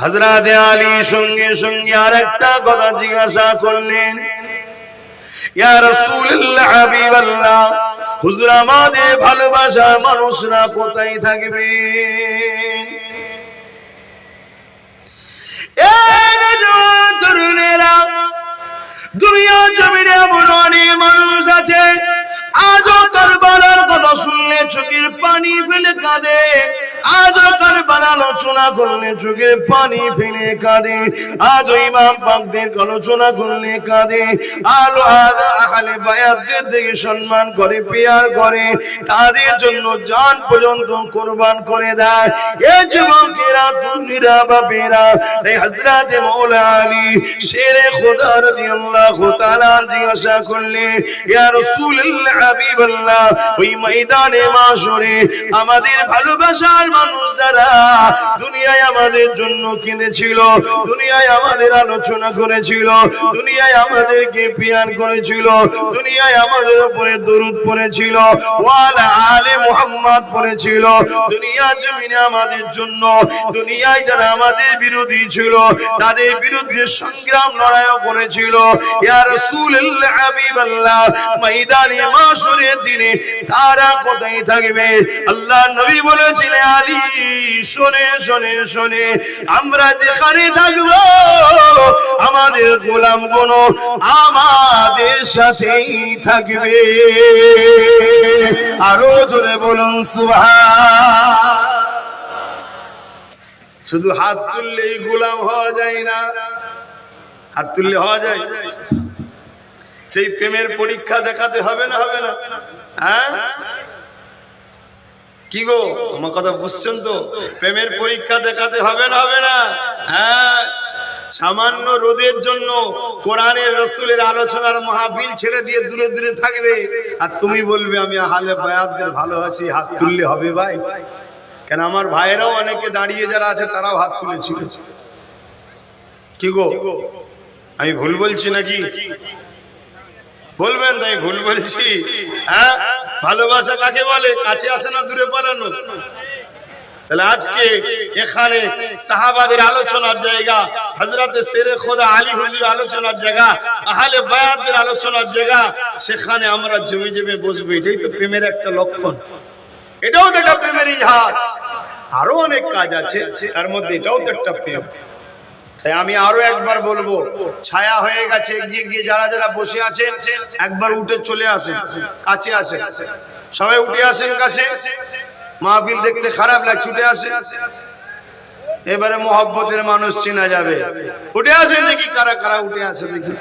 হযরত আলী সঙ্গে সঙ্গে আরেকটা কথা জিজ্ঞাসা করলেন, ইয়া রাসূলুল্লাহ হাবিবাল্লাহ, হুজুর আমাদের ভালোবাসার মানুষরা কোথায় থাকবে? দুনিয়া জমিনে এমন অনেক মানুষ আছে আজও কারবালার কথা শুনলে চোখের পানি ফেলে কাঁদে, আজও কারবালা আলোচনা করলে চোখের পানি ফেলে কাঁদে, আজও ইমাম পাকদের আলোচনা করলে কাঁদে, আহলে বায়াতদের দিকে সম্মান করে, পেয়ার করে, তাদের জন্য জান পর্যন্ত কুরবান করে দেয়। এই যুবকেরা, তুমিরা, বাপেরা, এই হযরত মাওলা আলী শেরে খোদা রাদিয়াল্লাহু তাআলা জিজ্ঞাসা করলে, ইয়া রাসূলুল্লাহ হাবিবাল্লাহ, ওই ময়দানে মাশরে আমাদের ভালোবাসার মানুষ যারা দুনিয়ায় আমাদের জন্য কেঁদেছিল, দুনিয়ায় আমাদের আলোচনা করেছিল, দুনিয়ায় আমাদেরকে পেয়ার করেছিল, দুনিয়ায় আমাদের উপরে দরুদ পড়েছিল, ওয়ালা আলে মুহাম্মদ পড়েছিল, দুনিয়া জমিনে আমাদের জন্য, দুনিয়ায় যারা আমাদের বিরোধী ছিল তাদের বিরুদ্ধে সংগ্রাম লড়াইও করেছিল, ইয়া রাসূলুল্লাহ হাবিবাল্লাহ, ময়দানে মাশরের দিনে তারা কোথায় থাকবে? আল্লাহ নবী বলেছিলেন, আলী শুনে শুনে শুনে, আমরা যেখানে থাকবো আমাদের গোলামগুলো আমাদের সাথেই থাকবে। আরো জোরে বলুন সুবহান। শুধু হাত তুললেই গোলাম হওয়া যায় না, হাত তুললে হওয়া যায়? সেই প্রেমের পরীক্ষা দেখাতে হবে না, হবে না? হ্যাঁ কি গো, আমার কথা বুঝছেন তো? প্রেমের পরীক্ষা দেখাতে হবে না, হবে না? হ্যাঁ, সামান্য রোদের জন্য কোরআনের রাসূলের আলোচনার মাহফিল ছেড়ে দিয়ে দূরে দূরে থাকবে, আর তুমি বলবে আমি আহলে বায়াতদের ভালোবাসি, হাত তুললে হবে? ভাই কেন, আমার ভাইয়েরাও অনেকে দাঁড়িয়ে যারা আছে তারাও হাত তুলেছিল। কি গো, আমি ভুল বলছি নাকি? বলবেন তাই ভুল বলছি? হ্যাঁ, ভালোবাসা কাকে বলে? কাছে আসে না দূরে পালানো? তাহলে আজকে এখানে সাহাবাদের আলোচনার জায়গা, হযরত শেরে খোদা আলী হুজুর আলোচনার জায়গা, আহলে বায়াতদের আলোচনার জায়গা, সেখানে আমরা জমি জমে বসবো, এটাই তো প্রেমের একটা লক্ষণ, এটাও তো একটা প্রেমের ইজহার। আরো অনেক কাজ আছে, তার মধ্যে এটাও তো একটা প্রেম। তাই আমি আরো একবার বলবো, ছায়া হয়ে গেছে, এগিয়ে গিয়ে যারা যারা বসে আছেন একবার উঠে চলে আসেন, কাছে আসেন, সবাই উঠে আসেন কাছে। মাহফিল দেখতে খারাপ লাগছে, উঠে আসেন, এবারে মহব্বতের মানুষ চেনা যাবে। উঠে আসেন, দেখি কারা কারা উঠে আসে দেখি।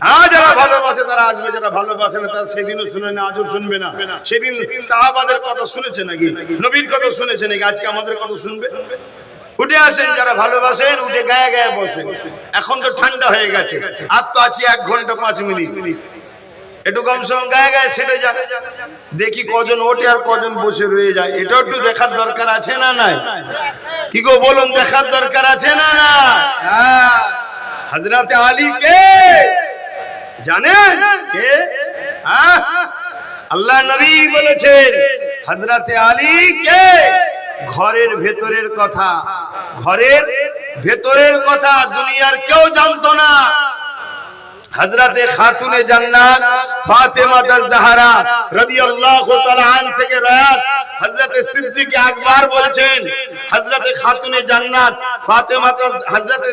হ্যাঁ, যারা ভালোবাসে তারা আসবে, যারা ভালোবাসে না তারা সেদিনও শুনে না, আজও শুনবে না। সেদিন সাহাবাদের কথা শুনেছে নাকি? নবীর কথা শুনেছে নাকি? আজকে আমাদের কথা শুনবে? উঠে আসেন যারা ভালোবাসেন, উঠে গায়ে গায়ে বসেন। এখন তো ঠান্ডা হয়ে গেছে, আর তো আছি 1 ঘন্টা 5 মিনিট, একটু কম সম গায়ে গায়ে সেটে যান, দেখি কজন ওঠে আর কজন বসে রয়ে যায়। এটাও একটু দেখার দরকার আছে না নাই? কি গো বলুন, দেখার দরকার আছে না না? হ্যাঁ, হযরত আলী কে জানেন? কে? হ্যাঁ, আল্লাহ নবী বলেছেন হযরত আলী কে? ঘরের ভেতরের কথা, ঘরের ভেতরের কথা দুনিয়ার কেউ জানতো না। হযরতে খাতুনে জান্নাত ফাতেমা আয-জাহরা রাদিয়াল্লাহু তাআলা আন থেকে রায়াত, হযরতে সিদ্দিক আকবর বলছেন, হযরতে খাতুনে জান্নাত ফাতেমা, হযরতে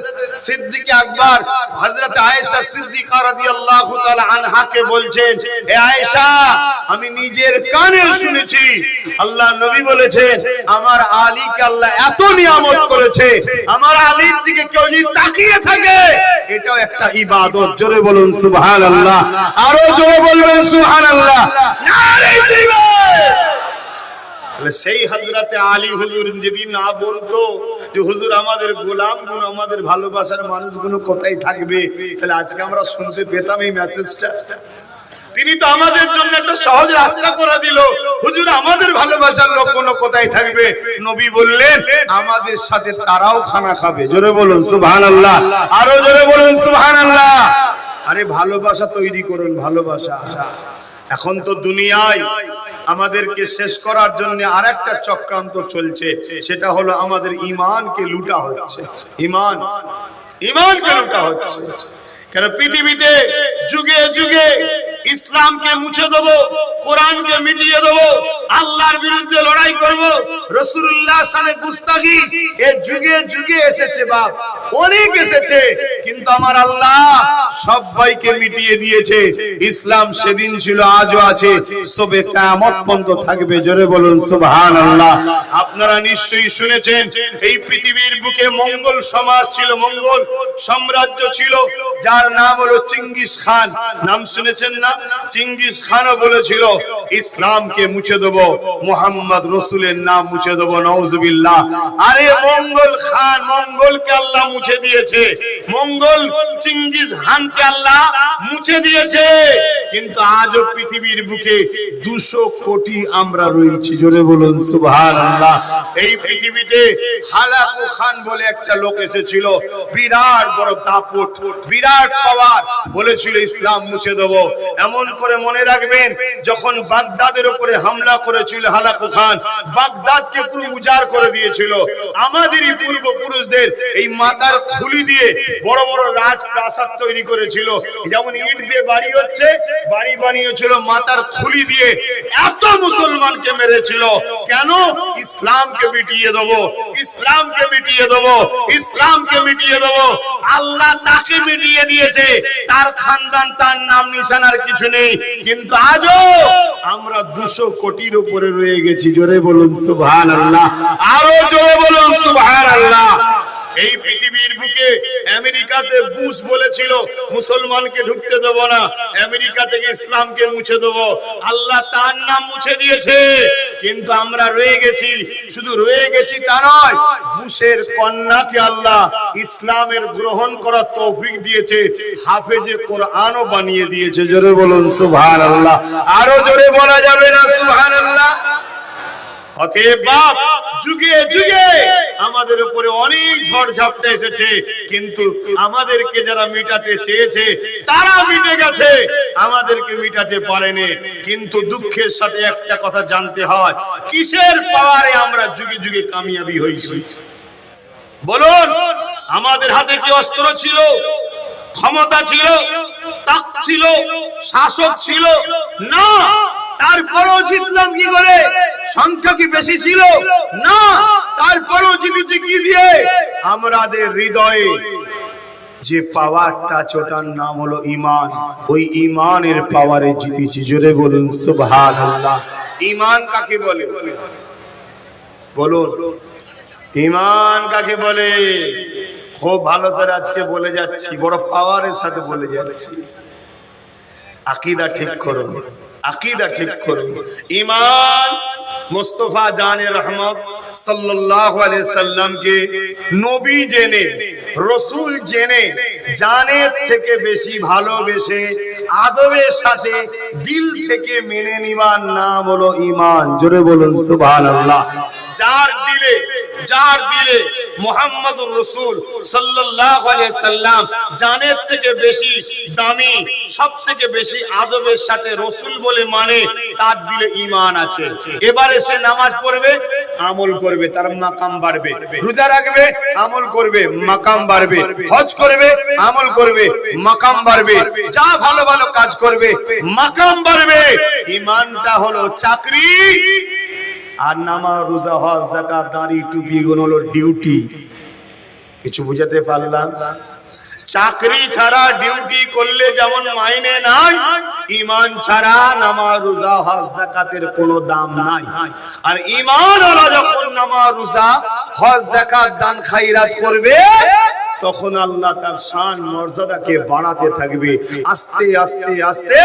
সিদ্দিক আকবর হযরতে আয়েশা সিদ্দিকা রাদিয়াল্লাহু তাআলা আনহাকে বলছেন, হে আয়েশা, আমি নিজের কানে শুনেছি আল্লাহ নবী বলেছেন আমার আলীকে আল্লাহ এত নিয়ামত করেছে, আমার আলীর দিকে কেউ যদি তাকিয়ে থাকে এটাও একটা ইবাদত। জোরে বলুন সুবহানাল্লাহ, আরো জোরে বলবেন সুবহানাল্লাহ, নারে তাকবীর। তাহলে সেই হযরতে আলী হুজুর যদি না বলতো যে হুজুর আমাদের গোলামগুলো, আমাদের ভালোবাসার মানুষগুলো কোথায় থাকবে, তাহলে আজকে আমরা শুনতে পেতাম এই মেসেজটা। তিনি তো আমাদের জন্য একটা সহজ রাস্তা করে দিল, হুজুর আমাদের ভালোবাসার লোকগুলো কোথায় থাকবে? নবী বললেন আমাদের সাথে তারাও খানা খাবে। জোরে বলুন সুবহানাল্লাহ, আরো জোরে বলুন সুবহানাল্লাহ। আরে ভালোবাসা তৈরি করুন, ভালোবাসা। এখন তো দুনিয়ায় আমাদেরকে শেষ করার জন্য আরেকটা চক্রান্ত চলছে, সেটা হলো আমাদের ঈমানকে লুটা হচ্ছে। ঈমানকে লুটা হচ্ছে। কেন পৃথিবীতে যুগে যুগে ইসলামকে মুছে দেবো, কোরআনকে মিটিয়ে দেবো, আল্লাহর বিরুদ্ধে লড়াই করব, রাসূলুল্লাহ সানে গুস্তাখি এ যুগে যুগে এসেছে বাপ, অনেক এসেছে, কিন্তু আমার আল্লাহ সবাইকে মিটিয়ে দিয়েছে। ইসলাম সেদিন ছিল, আজও আছে, সবে কিয়ামত পর্যন্ত থাকবে। জোরে বলুন সুবহানাল্লাহ। আপনারা নিশ্চয়ই শুনেছেন এই পৃথিবীর বুকে মঙ্গল সমাজ ছিল, মঙ্গল সাম্রাজ্য ছিল, যার নাম হলো চেঙ্গিস খান। নাম শুনেছেন না? চেঙ্গিস খানও বলেছিল ইসলামকে মুছে দেব, মুহাম্মদ রাসূলের নাম মুছে দেব। নাউজুবিল্লাহ। আরে মঙ্গল খান, মঙ্গলকে আল্লাহ মুছে দিয়েছে, মঙ্গল চেঙ্গিস খানকে আল্লাহ মুছে দিয়েছে, কিন্তু আজও পৃথিবীর বুকে 200 কোটি আমরা রয়েছি। জোরে বলুন সুবহানাল্লাহ। এই পৃথিবীতে হালাকু খান বলে একটা লোক এসেছিল, বিরাট বড় দাপট, বিরাট পাওয়ার, বলেছিল ইসলাম মুছে দেব। এমন করে মনে রাখবেন, যখন বাগদাদের উপরে হামলা করেছিল হালাকু খান, বাগদাদকে পুরো উজাড় করে দিয়েছিল। আমাদেরই পূর্বপুরুষদের এই মাথার খুলি দিয়ে বড় বড় রাজপ্রাসাদ তৈরি করেছিল, যেমন ইট দিয়ে বাড়ি হচ্ছে, বাড়ি বানিয়েছিল মাথার খুলি দিয়ে। এত মুসলমানকে মেরেছিল, কেন? ইসলামকে মিটিয়ে দেব, ইসলামকে মিটিয়ে দেব, ইসলামকে মিটিয়ে দেব। আল্লাহ তাকে মিটিয়ে দিয়েছে, তার খানদান, তার নাম নিশানার কিছু নেই, কিন্তু আজও আমরা 200 কোটির উপরে রয়ে গেছি। জোরে বলুন সুবহানাল্লাহ, আরো জোরে বলুন সুবহানাল্লাহ। এই পৃথিবীর বুকে আমেরিকাতে বুশ বলেছিল মুসলমানকে ঢুকতে দেব না, আমেরিকা থেকে ইসলামকে মুছে দেব। আল্লাহ তার নাম মুছে দিয়েছে, কিন্তু আমরা রয়ে গেছি। শুধু রয়ে গেছি তা নয়, বুশের কন্যাকে আল্লাহ ইসলামের গ্রহণ করার তৌফিক দিয়েছে, হাফেজে কোরআনও বানিয়ে দিয়েছে। জোরে বলুন সুবহানাল্লাহ, আরো জোরে বলা যাবে না সুবহানাল্লাহ। অতএব বাপ, যুগে যুগে আমাদের উপরে অনেক ঝড় ঝাপটা এসেছে, কিন্তু আমাদেরকে যারা মিটাতে চেয়েছে তারা মিটে গেছে, আমাদেরকে মিটাতে পারেনি। কিন্তু দুঃখের সাথে একটা কথা জানতে হয়, কিসের পাওয়ারে আমরা যুগে যুগে কামিয়াবি হয়েছি? বলুন, আমাদের হাতে কি অস্ত্র ছিল, ক্ষমতা ছিল, তাক ছিল, শাসক ছিল? না। তারপরেও জিতলাম কি করে? সংখ্যা কি বেশি ছিল? না। তারপরেও জিতেছি কি দিয়ে? আমাদের হৃদয়ে যে পাওয়ারটা আছে, ওটার নাম হলো ঈমান। ওই ঈমানের পাওয়ারে জিতেছি। জোরে বলুন সুবহানাল্লাহ। ঈমান কাকে বলে? বলুন, ঈমান কাকে বলে? খুব ভালো করে আজকে বলে যাচ্ছি, বড় পাওয়ারের সাথে বলে যাচ্ছি। আকীদা ঠিক করুন, আকীদা ঠিক করুন। ঈমান মুস্তাফা জানে রহমত সাল্লাল্লাহু আলাইহি সাল্লামকে নবী জেনে, রাসূল জেনে, জানের থেকে বেশি ভালোবেসে আদবের সাথে দিল থেকে মেনে নেওয়ার নাম হলো ঈমান। জোরে বলুন সুবহানাল্লাহ। যার দিলে মুহাম্মদুর রাসূল সাল্লাল্লাহু আলাইহি সাল্লাম জানের থেকে বেশি দামি, সব থেকে বেশি আদবের সাথে রাসূল বলে মানে, তার দিলে ঈমান আছে। এবারে সে নামাজ পড়বে, আমল করবে, তার মাকাম বাড়বে। রোজা রাখবে, আমল করবে, মাকাম বাড়বে। হজ করবে, আমল করবে, মাকাম বাড়বে। যা ভালো ভালো কাজ করবে, মাকাম বাড়বে। ঈমানটা হলো চাকরি, আর নামাজ, রোজা, হজ, যাকাত, দাড়ি, টুপি এগুলো হলো ডিউটি। কিছু বুঝাতে পারলাম? চাকরি ছাড়া ডিউটি করলে যেমন মাইনে নাই, ঈমান ছাড়া নামাজ, রোজা, হজ, যাকাতের কোনো দাম নাই। আর ঈমানওয়ালা যখন নামাজ, রোজা, হজ, যাকাত, দান, খায়রাত করবে, তখন আল্লাহ তার শান মর্যাদাকে বাড়াতে থাকবে। আস্তে আস্তে আস্তে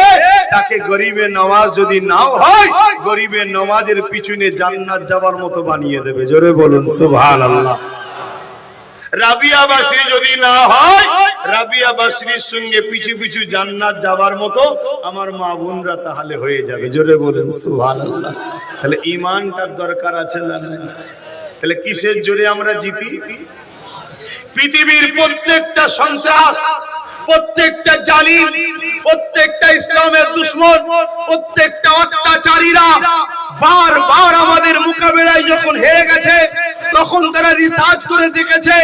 তাকে গরিবের নামাজ যদি নাও হয়, গরিবের নামাজের পিছনে জান্নাত যাবার মতো বানিয়ে দেবে। জোরে বলুন সুবহানাল্লাহ। রাবিয়া বাসরি যদি না হয়, রাবিয়া বাসরির সঙ্গে পিছু পিছু জান্নাত যাবার মতো আমার মা বোনরা তাহলে হয়ে যাবে। জোরে বলুন সুবহানাল্লাহ। তাহলে ঈমানটার দরকার আছে না? তাহলে কিসের জোরে আমরা জিতি? পৃথিবীর প্রত্যেকটা সন্ত্রাস, প্রত্যেকটা জালিম, প্রত্যেকটা ইসলামের দুশমন, প্রত্যেকটা অত্যাচারীরা বারবার আমাদের মোকাবেলায় যখন হেরে গেছে, তখন তারা রিসার্চ করে দেখেছে,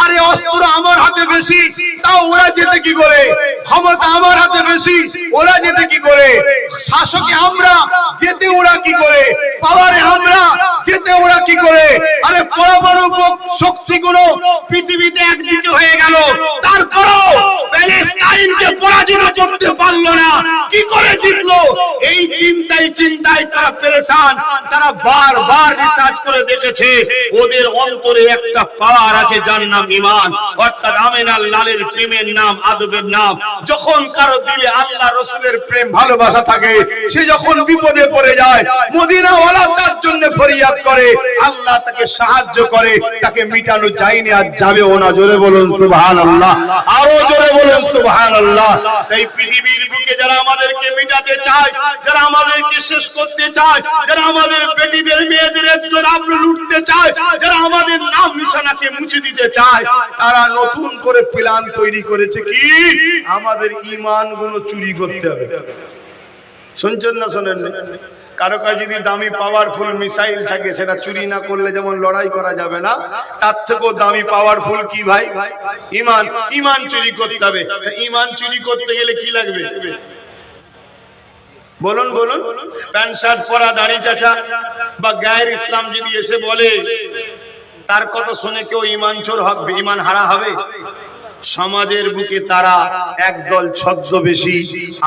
আরে অস্ত্র আমার হাতে বেশি, তাও ওরা যেতে কি করে? ক্ষমতা আমার হাতে বেশি, ওরা যেতে কি করে? শাসকে আমরা, যেতে ওরা কি করে? পাওয়ারে আমরা, যেতে ওরা কি করে? আরে পরমাণু শক্তিগুলো পৃথিবীতে একদিকে হয়ে গেল, তারপরও প্যালেস্টাইনকে পরাজিত করতে পারলো না, কি করে জিতলো? এই চিন্তায় তারা পেরেশান। তারা বারবার রিসার্চ করে দেখেছে, ওদের অন্তরে একটা পাওয়ার আছে যার নাম ঈমান, অর্থাৎ আমিনার লালের প্রেমের নাম, আদবের নাম। যখন কারো দিলে আল্লাহ রাসূলের প্রেম ভালোবাসা থাকে, সে যখন বিপদে পড়ে যায়, মদিনাওয়ালা তার জন্য ফরিয়াদ করে, আল্লাহ তাকে সাহায্য করে, তাকে মিটানো যায়নি আর যাবেও না। জোরে বলুন সুবহানাল্লাহ, আরো জোরে বলুন সুবহানাল্লাহ। এই পৃথিবীর বুকে যারা আমাদেরকে মিটাতে চায়, যারা আমাদেরকে শেষ করতে চায়, যারা আমাদের বেটিদের মেয়েদের ইজ্জত আবরু লুটতে চায়, যারা আমাদের নাম নিশানাকে মুছে দিতে চায়, তারা নতুন করে প্ল্যান তৈরি করেছে কি? আমাদের ঈমান গুলো চুরি করতে হবে। শুনছেন না শোনেন? কারো কাছে যদি দামি পাওয়ারফুল মিসাইল থাকে, সেটা চুরি না করলে যেমন লড়াই করা যাবে না, তার থেকেও দামি পাওয়ারফুল কি ভাই? ঈমান। ঈমান চুরি করতে হবে। ঈমান চুরি করতে গেলে কি লাগবে? বলুন বলুন। প্যান্ট শার্ট পরা দাড়ি চাচা বা গায়ের ইসলাম যদি এসে বলে, তার কথা শুনে কেউ ঈমান চোর হবে, ঈমান হারা হবে? সমাজের বুকে তারা একদল ছদ্মবেশী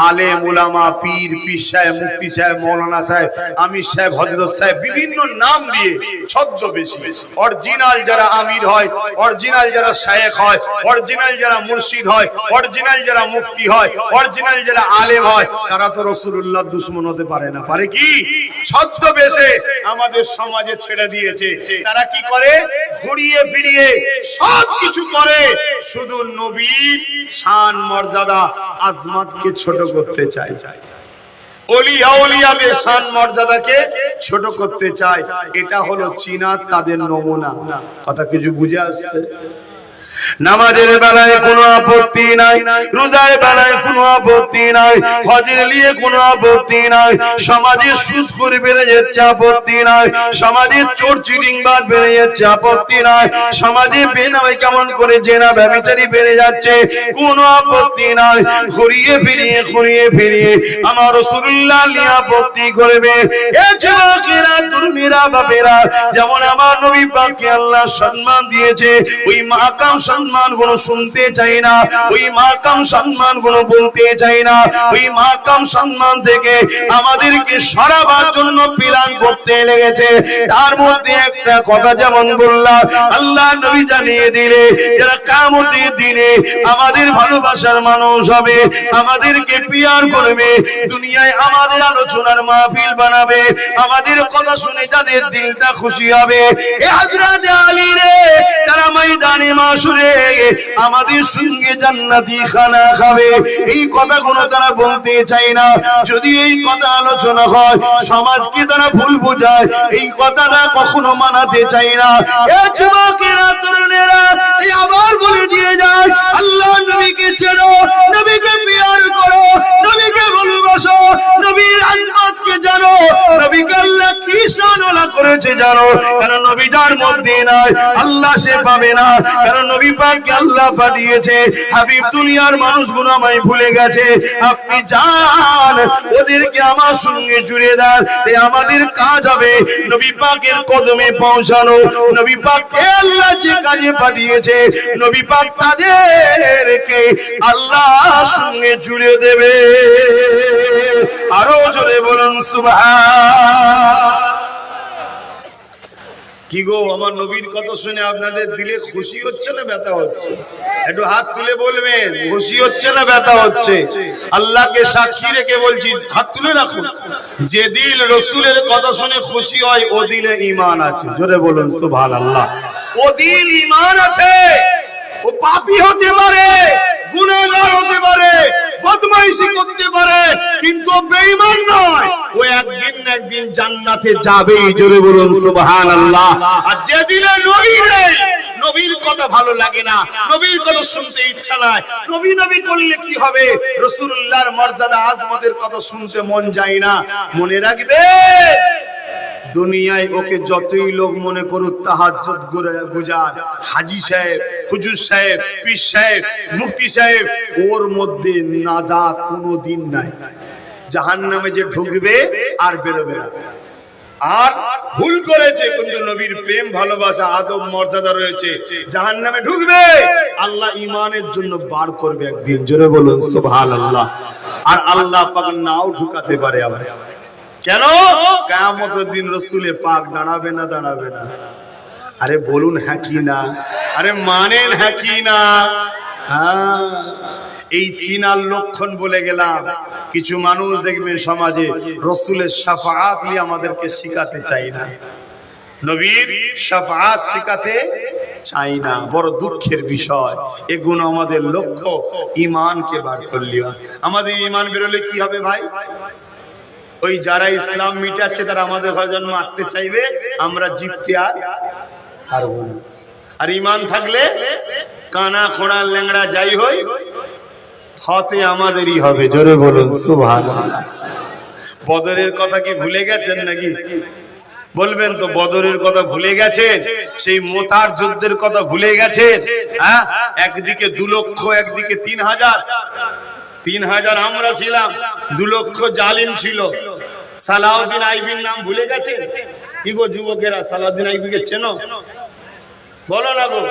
আলেম ওলামা, পীর, পীর সাহেব, মুফতি সাহেব, মৌলানা সাহেব, আমির সাহেব, হযরত সাহেব, বিভিন্ন নাম দিয়ে ছদ্মবেশী। অরিজিনাল যারা আমির হয়, অরিজিনাল যারা শায়েখ হয়, অরিজিনাল যারা মুর্শিদ হয়, অরিজিনাল যারা মুফতি হয়, অরিজিনাল যারা আলেম হয়, তারা তো রাসূলুল্লাহর দুশমন হতে পারে না। পারে কি? ছদ্মবেশে আমাদের সমাজে ছেড়ে দিয়েছে। তারা কি করে? ঘুরিয়ে ফিরিয়ে সব কিছু করে, শুধু নবীর শান, মর্যাদা, আজমতকে ছোট করতে চায়। ওলিয়া ওলিয়াদের শান মর্যাদাকে ছোট করতে চায়। এটা হলো চীনা তাদের নমুনা। কথা কিছু বুঝে আসছে? নামাজের বেলায় কোনো আপত্তি নাই, রোজার বেলায় কোনো আপত্তি নাই, হজের নিয়ে কোনো আপত্তি নাই, সমাজে সুদ করে বেড়ে যাচ্ছে আপত্তি নাই, সমাজে চোর চিটিংবাজ বেড়ে যাচ্ছে আপত্তি নাই, সমাজে বেনামে কেমন করে জেনা ব্যভিচারী বেড়ে যাচ্ছে, কোনো আপত্তি নাই। ঘুরিয়ে ফিরিয়ে আমার রাসূলুল্লাহ নিয়ে আপত্তি করবে। এ যুবকেরা, তরুণীরা, বাপেরা, যেমন আমার নবী পাককে আল্লাহ সম্মান দিয়েছে, ওই মাকাম সম্মান গুলো শুনতে চাই না, ওই মাকাম সম্মান গুলো বলতে চাই না। ওই মাকাম সম্মান থেকে আমাদেরকে সরাবার জন্য প্ল্যান করতে লেগেছে। তার মধ্যে একটা কথা যেমন বললাম, আল্লাহ নবী জানিয়ে দিলে, যারা কিয়ামতের দিনে আমাদের ভালোবাসার মানুষ হবে, আমাদেরকে পিয়ার করবে, দুনিয়ায় আমাদের আলোচনার মাহফিল বানাবে, আমাদের কথা শুনে যাদের দিলটা খুশি হবে, এ হযরত আলী রে, তারা ময়দানে মাশরে আমাদের সঙ্গে জান্নাতি খানা খাবে। এই কথাগুলো তারা বলতে চায় না। যদি এই কথা আলোচনা হয়, সমাজকে তারা ভুল বোঝায়, এই কথাটা কখনো মানাতে চায় না। এ যুবকেরা, তরুণেরা, এই আবার বলে দিয়ে যায়, আল্লাহ নবীকে চেনো, নবীকে পিয়ার করো, নবীকে ভালোবাসো, নবীর আজমতকে জানো, নবীকে আল্লাহ কি শানওয়ালা করেছে জানো। কারণ নবী যার মধ্যে নাই, আল্লাহ সে পাবে না। কারণ নবী পাককে আল্লাহ পাঠিয়েছে। হাবিব, দুনিয়ার মানুষগুলো আমায় ভুলে গেছে, আপনি যান ওদেরকে আমার সঙ্গে জুড়ে দেন। তাই আমাদের কাজ হবে নবী পাকের কদমে পৌঁছানো। নবী পাককে আল্লাহ যে কাজে পাঠিয়েছে, নবী পাক তাদেরকে আল্লাহর সঙ্গে জুড়ে দেবে। আরো জোরে বলুন সুবহান। কি গো, আমার নবীর কথা শুনে আপনাদের দিলে খুশি হচ্ছে না ব্যথা হচ্ছে? একটু হাত তুলে বলবেন, খুশি হচ্ছে না ব্যথা হচ্ছে? আল্লাহকে সাক্ষী রেখে বলছি, হাত তুলে রাখুন। যে দিল রাসূলের কথা শুনে খুশি হয়, ও দিলে ঈমান আছে। জোরে বলুন সুবহানাল্লাহ। ও দিল ঈমান আছে। ও পাপী হতে পারে, গুনাহগার হতে পারে, বদমাইশি করতে পারে, কিন্তু বেঈমান নয়। ও একদিন না একদিন জান্নাতে যাবেই। জোরে বলুন সুবহানাল্লাহ। আর যে দিলে নবী নেই, নবীর কথা ভালো লাগে না, নবীর কথা শুনতে ইচ্ছা নাই। নবী নবী করলে কি হবে? রাসূলুল্লাহর মর্যাদা আজমতের কথা শুনতে মন যায় না। মনে রাখবে, দুনিয়ায় ওকে যতই লোক মনে করুক তাহাজ্জুদ গুজার, হাজী সাহেব, হুজুর সাহেব, পীর সাহেব, মুফতি সাহেব, ওর মধ্যে নাজাত কোনোদিন নাই। জাহান্নামে যে ঢুকবে আর বেরোবে না। আর ভুল করেছে, কিন্তু নবীর প্রেম ভালোবাসা আদব মর্যাদা রয়েছে, জাহান্নামে ঢুকবে, আল্লাহ ঈমানের জন্য বার করবে একদিন। জোরে বলুন সুবহানাল্লাহ। আর আল্লাহ পাক নাও ঢুকাতে পারে আবার। কেন? কিয়ামতের দিন রাসূলে পাক দাঁড়াবে না, দাঁড়াবে না। আরে বলুন হ্যাঁ কি না? আরে মানেন হ্যাঁ কি না? হ্যাঁ, এই চিনার লক্ষণ বলে গেলাম। কিছু মানুষ দেখবেন সমাজে রাসূলের শাফাআত নিয়ে আমাদেরকে শিখাতে চাই না, নবীর শাফাআত শিখাতে চাই না। বড় দুঃখের বিষয়। এগুলো আমাদের লক্ষ্য ঈমানকে বার করলি। আমাদের ঈমান বেরোলে কি হবে ভাই? ওই যারা ইসলাম মিটাচ্ছে তারা আমাদের ভজন মারতে চাইবে, আমরা জিততে আর পারবো না। আর ঈমান থাকলে কানা খোঁড়া ল্যাংড়া যাই হই, ফতে আমাদেরই হবে। জোরে বলুন সুবহানাল্লাহ। বদরের কথা কি ভুলে গেছেন নাকি? বলবেন তো বদরের কথা ভুলে গেছেন? সেই মোতার যুদ্ধের কথা ভুলে গেছেন? হ্যাঁ, একদিকে 2 লক্ষ, একদিকে 3000। 3000 আমরা ছিলাম, 2 লক্ষ জালিম ছিল। সালাউদ্দিন আইবির নাম ভুলে গেছেন? কি গো যুবকেরা, সালাউদ্দিন আইবিকে চেনো? বলো না গো।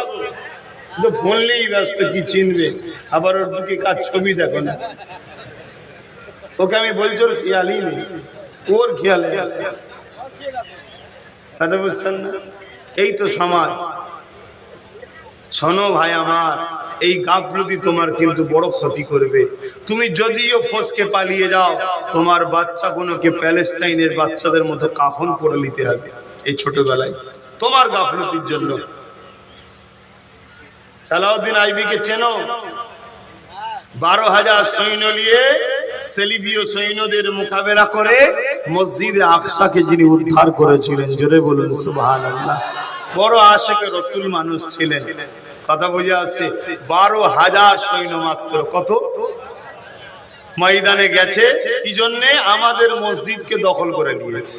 তো বললেই ব্যস্ত, কি চিনবে? আবার ওর বুকে কার ছবি দেখো না। ওকে আমি বলছি ওর খেয়ালই নেই, ওর খেয়ালে কথা বুঝছেন না? এই তো সমাজ। শোনো ভাই আমার, এই গাফলতি তোমার কিন্তু বড় ক্ষতি করবে। তুমি যদিও ফসকে পালিয়ে যাও, তোমার বাচ্চাগুলোকে প্যালেস্টাইনের বাচ্চাদের মতো কাফন পরে নিতে হবে এই ছোটবেলায়, তোমার গাফলতির জন্য। সালাউদ্দিন আইবিকে চেনো? 12,000 সৈন্য নিয়ে সেলিবীয় সৈন্যদের মোকাবেলা করে মসজিদে আকসাকে যিনি উদ্ধার করেছিলেন। জোরে বলুন সুবহানাল্লাহ। বড় আশিকে রাসূল মানুষ ছিলেন। কথা বুঝে আসছে? 12,000 সৈন্য মাত্র। কত ময়দানে গেছে কি জন্যে? আমাদের মসজিদকে দখল করে নিয়েছে।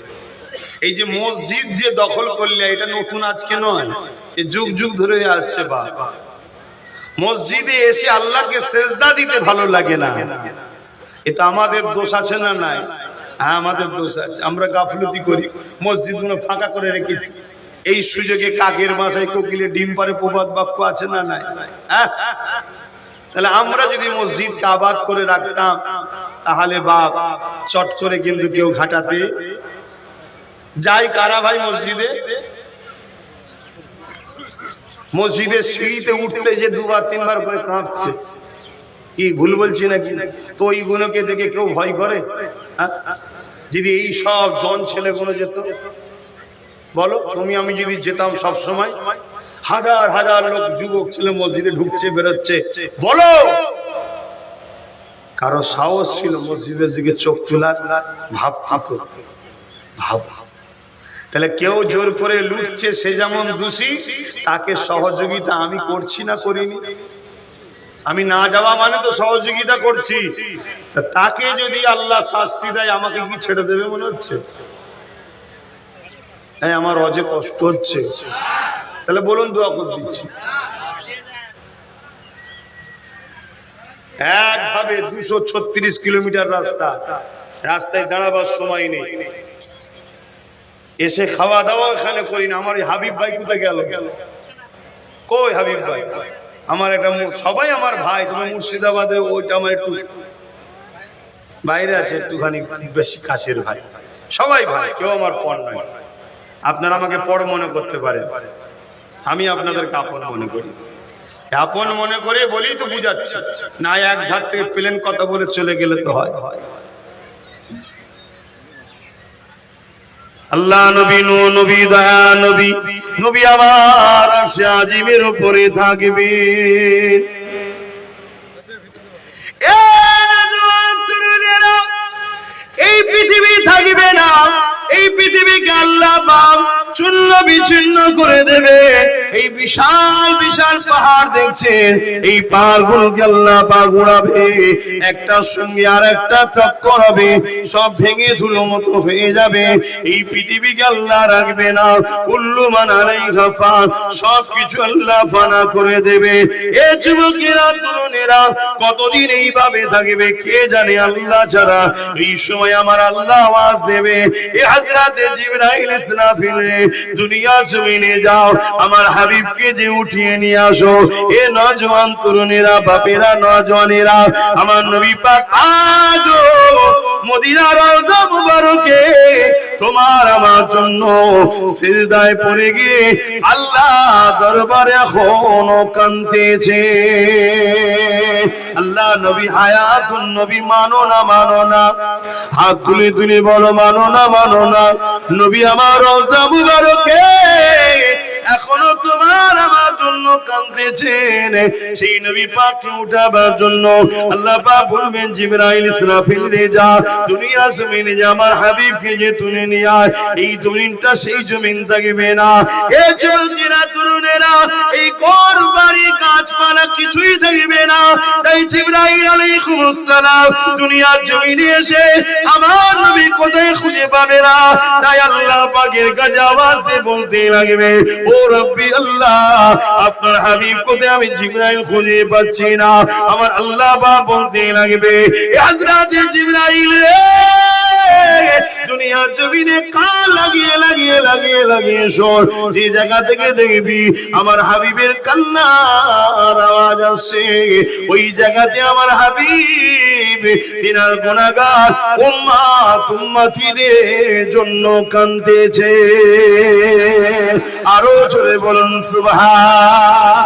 এই যে মসজিদ যে দখল করলে, এটা নতুন আজকে নয়, এ যুগ যুগ ধরে আসছে। বাবা, মসজিদে এসে আল্লাহকে সেজদা দিতে ভালো লাগে না। এটা আমাদের দোষ আছে না নাই? হ্যাঁ, আমাদের দোষ আছে। আমরা গাফলতি করি, মসজিদগুলো ফাঁকা করে রেখেছি। এই সুযোগে কাকের বাসায় কোকিলে ডিম পারে প্রবাদ বাক্য আছে না নাই? হ্যাঁ, তাহলে আমরা যদি মসজিদকে আবাদ করে রাখতাম, তাহলে বাপ চট করে কিন্তু কেউ ঘাটাতে যায়। কারা ভাই মসজিদে? মসজিদের সিঁড়িতে উঠতে যে 2-3 বার করে কাঁপছে। কি ভুল বলছি নাকি? তো ওইগুলোকে দেখে কেউ ভয় করে? যদি এই সব জন ছেলেগুলো যেত, বলো তুমি আমি যদি যেতাম সব সময়, হাজার হাজার লোক যুবক ছেলে মসজিদে ঢুকছে বেরোচ্ছে, বলো কারো সাহস ছিল মসজিদের দিকে চোখ তোলার? ভাবতো ভাব। তাহলে কেউ জোর করে লুটছে, সে যেমন দোষী, তাকে সহযোগিতা আমি করছি না করিনি? আমি না যাওয়া মানে তো সহযোগিতা করছি। তাকে যদি আল্লাহ শাস্তি দেয়, আমাকে কি ছেড়ে দেবে মনে হচ্ছে? আমার অজে কষ্ট হচ্ছে, তাহলে বলুন দোয়া করে দিচ্ছি। একভাবে 236 কিলোমিটার রাস্তা, রাস্তায় দাঁড়াবার সময় নেই, এসে খাওয়া দাওয়া এখানে করি না। আমার হাবিব ভাই কোথায় গেল? কই হাবিব ভাই? আমার একটা, সবাই আমার ভাই। তোমার মুর্শিদাবাদে ওইটা আমার একটু বাইরে আছে, একটুখানি বেশি কাছের ভাই। সবাই ভাই, কেউ আমার পর নয়। আপনারা আমাকে পর মনে করতে পারেন, আমি আপনাদেরকে আপন মনে করি। আপন মনে করে বলেই তো বুঝাচ্ছি না। এক ধার থেকে প্লেন কথা বলে চলে গেলে তো হয়। আল্লাহ নবী, নবী দয়া নবী, নবী আমার আরশে আজিমের উপরে থাকবে। এই পৃথিবী থাকবে না, এই পৃথিবীকে আল্লাহ পাক চূর্ণ বিচূর্ণ করে দেবে। এই বিশাল বিশাল পাহাড় দেখছেন, এই পাহাড়গুলোকে আল্লাহ পাক উড়াবে, একটার সঙ্গে আর একটা চক্কর হবে, সব ভেঙে ধুলো মতো হয়ে যাবে। এই পৃথিবীকে আল্লাহ রাখবে না, কুল্লু মান আলাইহা ফান, সবকিছু আল্লাহ ফানা করে দেবে। এ যুবকেরা তরুণেরা কতদিন এইভাবে থাকবে কে জানে, আল্লাহ ছাড়া। এই সময় আমার আল্লাহ আওয়াজ দেবে, এ হযরতে জিবরাইল ইসরাফিল রে, দুনিয়া জমিনে যাও, আমার হাবিবকে যে উঠিয়ে নিয়ে আসো। এ নওজওয়ান তরুণেরা, বাপেরা, নওজওয়ানেরা, আমার নবী পাক আজও মদিনা রওজা মুবারকে তোমার আমার জন্য সিজদায় পড়ে গিয়ে আল্লাহ দরবারে এখনো কাঁদতেছে। আল্লাহ নবী হায়াতুন নবী, মানো না মানো না, হাত তুলে তুলে বলো মানো না মানো না। নবী আমার রওজা মুবারকে এখনো তোমার আমার জন্য কাঁদতেছেন। সেই নবী পাককে উঠাবার জন্য আল্লাহ পাক বলবেন, জিবরাইল ইসরাফিল রে যা, দুনিয়া জমিনে যা, আমার হাবিবকে যে তুলে নিয়ে আয়। এই জমিনটা সেই জমিন থাকবে না। এই যুবকেরা তরুণেরা, এই ঘর বাড়ি গাছপালা কিছুই থাকবে না। তাই জিবরাইল আলাইহিস সালাম দুনিয়ার জমিনে এসে আমার নবী কোথায় খুঁজে পাবে না। তাই আল্লাহ পাকের কাছে আওয়াজ দিয়ে বলতে লাগবে, ও রব্বি আল্লাহ, আপনার হাবিব কোথায়, আমি জিবরাইল খুঁজে পাচ্ছি না। আমার আল্লাহ পাক বলতে লাগবে, এ হযরতে জিবরাইল রে, দুনিয়ার জমিনে কান লাগিয়ে লাগিয়ে লাগিয়ে লাগিয়ে শোন, যে জায়গা থেকে দেখবি আমার হাবিবের কান্নার আওয়াজ আসছে, ওই জায়গাতে আমার হাবিব তিনার গুনাহগার উম্মত উম্মতিদের জন্য কাঁদতেছে। আরো জোরে বলুন সুবহান।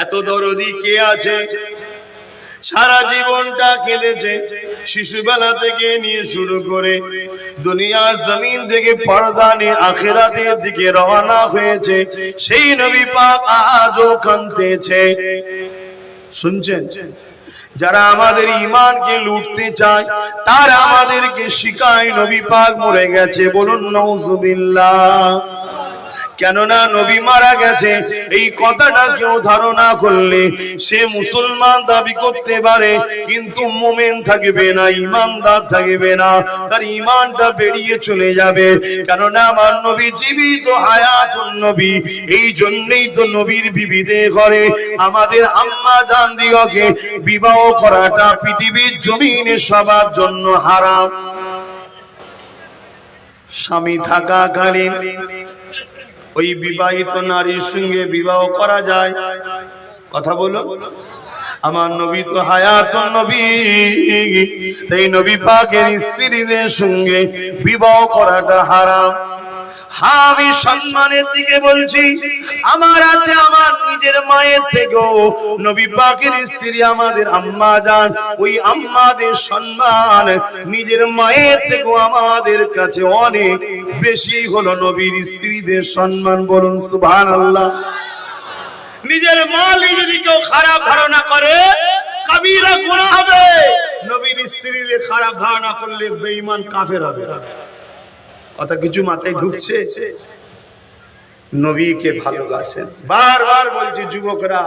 এত দরদি কে আছে? সারা জীবনটা কেঁদেছে, শিশুবেলা থেকে নিয়ে শুরু করে দুনিয়ার জমিন থেকে পর্দা নিয়ে আখিরাতের দিকে রওনা হয়েছে। সেই নবী পাক আজও কাঁদতেছে। শুনছেন? যারা আমাদের ঈমানকে লুটতে চায় তারা আমাদেরকে শিখায় নবী পাক মরে গেছে। বলুন নাউজুবিল্লাহ। কেননা নবী মারা গেছে এই কথাটা কেউ ধারণা করলে সে মুসলমান দাবি করতে পারে, কিন্তু মুমিন থাকবে না, ঈমানদার থাকবে না, তার ঈমানটা বেরিয়ে চলে যাবে। কেননা আমার নবী জীবিত হায়াতুন নবী, এই জন্যই তো নবীর বিবিদের ঘরে আমাদের আম্মা জান দিগকে বিবাহ করাটা পৃথিবীর জমিনে সবার জন্য হারাম। স্বামী থাকাকালীন ওই বিবাহিত নারীর সঙ্গে বিবাহ করা যায়? কথা বলো। আমার নবী তো হায়াতুন নবী, তাই নবী পাকের স্ত্রীদের সঙ্গে বিবাহ করাটা হারাম। হ্যাঁ, আমি সম্মানের দিকে বলছি, আমার আছে আমার নিজের মায়ের থেকেও নবী পাকের স্ত্রী আমাদের আম্মা জান, ওই আম্মাদের সম্মান নিজের মায়ের থেকেও আমাদের কাছে অনেক বেশি হলো নবীর স্ত্রীদের সম্মান। বলুন সুবহানাল্লাহ। নিজের মাকে যদি কেউ খারাপ ধারণা করে কবিরা গুনাহ হবে, নবীর স্ত্রীদের খারাপ ধারণা করলে বেঈমান কাফের হবে। কথা কিছু মাথায় ঢুকছে? নবীকে ভালোবাসেন। বারবার বলছি যুবকরা,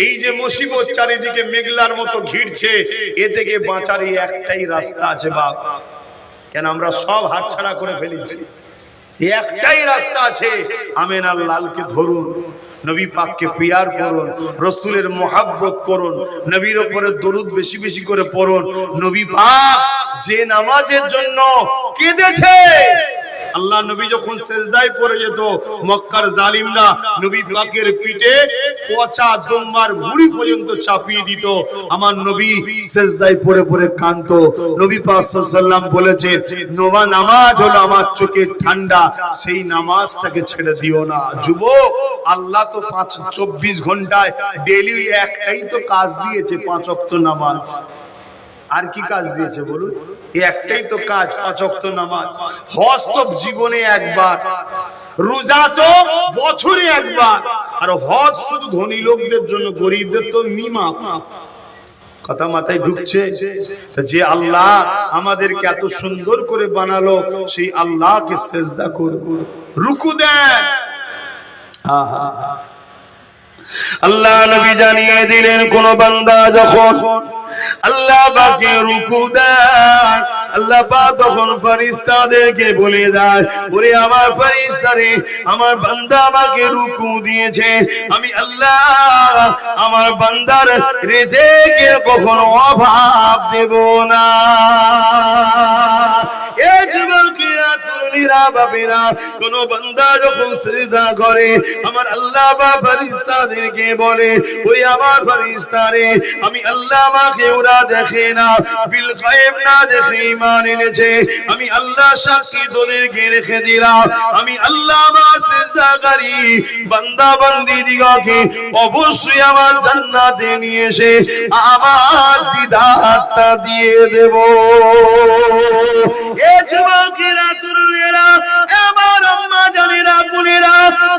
এই যে মুসিবত চারিদিকে মেঘলার মতো ঘিরছে, এ থেকে বাঁচার একটাই রাস্তা আছে বাপ। কেন আমরা সব হাতছাড়া করে ফেলেছি? একটাই রাস্তা আছে, আমেনার লালকে ধরুন, নবী পাককে পিয়ার করুন, রাসূলের মুহাব্বত করুন, নবীর উপরে দরুদ বেশি বেশি করে পড়ুন। নবী পাক যে নামাজের জন্য কেঁদেছে, আল্লাহ নবী যখন সেজদায় পড়ে যেত, মক্কার জালিমরা নবী পাকের পিঠে পচা দুম্বার ভুঁড়ি পর্যন্ত চাপিয়ে দিত, আমার নবী সেজদায় পড়ে পড়ে কাঁদতো। নবী পাক সাল্লাল্লাহু আলাইহি ওয়াসাল্লাম বলেছেন, নোমা নামাজ হলো আমার চোখের ঠান্ডা, সেই নামাজটাকে ছেড়ে দিও না। যুবক, আল্লাহ তো 24 ঘন্টায় ডেইলি একটাই তো কাজ দিয়েছে, 5 ওয়াক্ত নামাজ। আর কি কাজ দিয়েছে বলুন? একটাই তো কাজ, 5 ওয়াক্ত নামাজ। হজ তো জীবনে একবার, রোজা তো বছরে একবার, আর হজ শুধু ধনী লোকদের জন্য, গরিবদের তো নিমা। কথা মাথায় ঢুকছে? তা যে আল্লাহ আমাদেরকে এত সুন্দর করে বানালো সেই আল্লাহকে সিজদা করব, রুকু দেন। আল্লাহ নবী জানিয়ে দিলেন কোন বান্দা যখন আল্লাহ পাকে রুকু দেয়, আল্লাহ পাক তখন ফেরেশতাদেরকে বলে দেয়, ওরে আমার ফেরেশতারে, আমার বান্দা আমাকে রুকু দিয়েছে, আমি আল্লাহ আমার বান্দার রিজিকের কখনো অভাব দেব না। এ যুবকেরা, তরুণীরা, বাপেরা, কোন বান্দা যখন সিজদা করে আমার আল্লাহ বা ফেরেশতাদেরকে বলে, ওই আমার ফেরেশতারে, আমি আল্লাহ আমাকে ওরা দেখে না, বিল গায়ব না দেখে ঈমান এনেছে, আমি আল্লাহ সাক্ষী তোদেরকে রেখে দিলাম, আমি আল্লাহ আমার সিজদাকারী বান্দা বান্দি দিগকে অবশ্যই আমার জান্নাতে নিয়ে এসে আমার দিদারটা দিয়ে দেব। এ যুবকেরা, তরুণেরা, আমার আম্মা জানেরা, বোনেরা,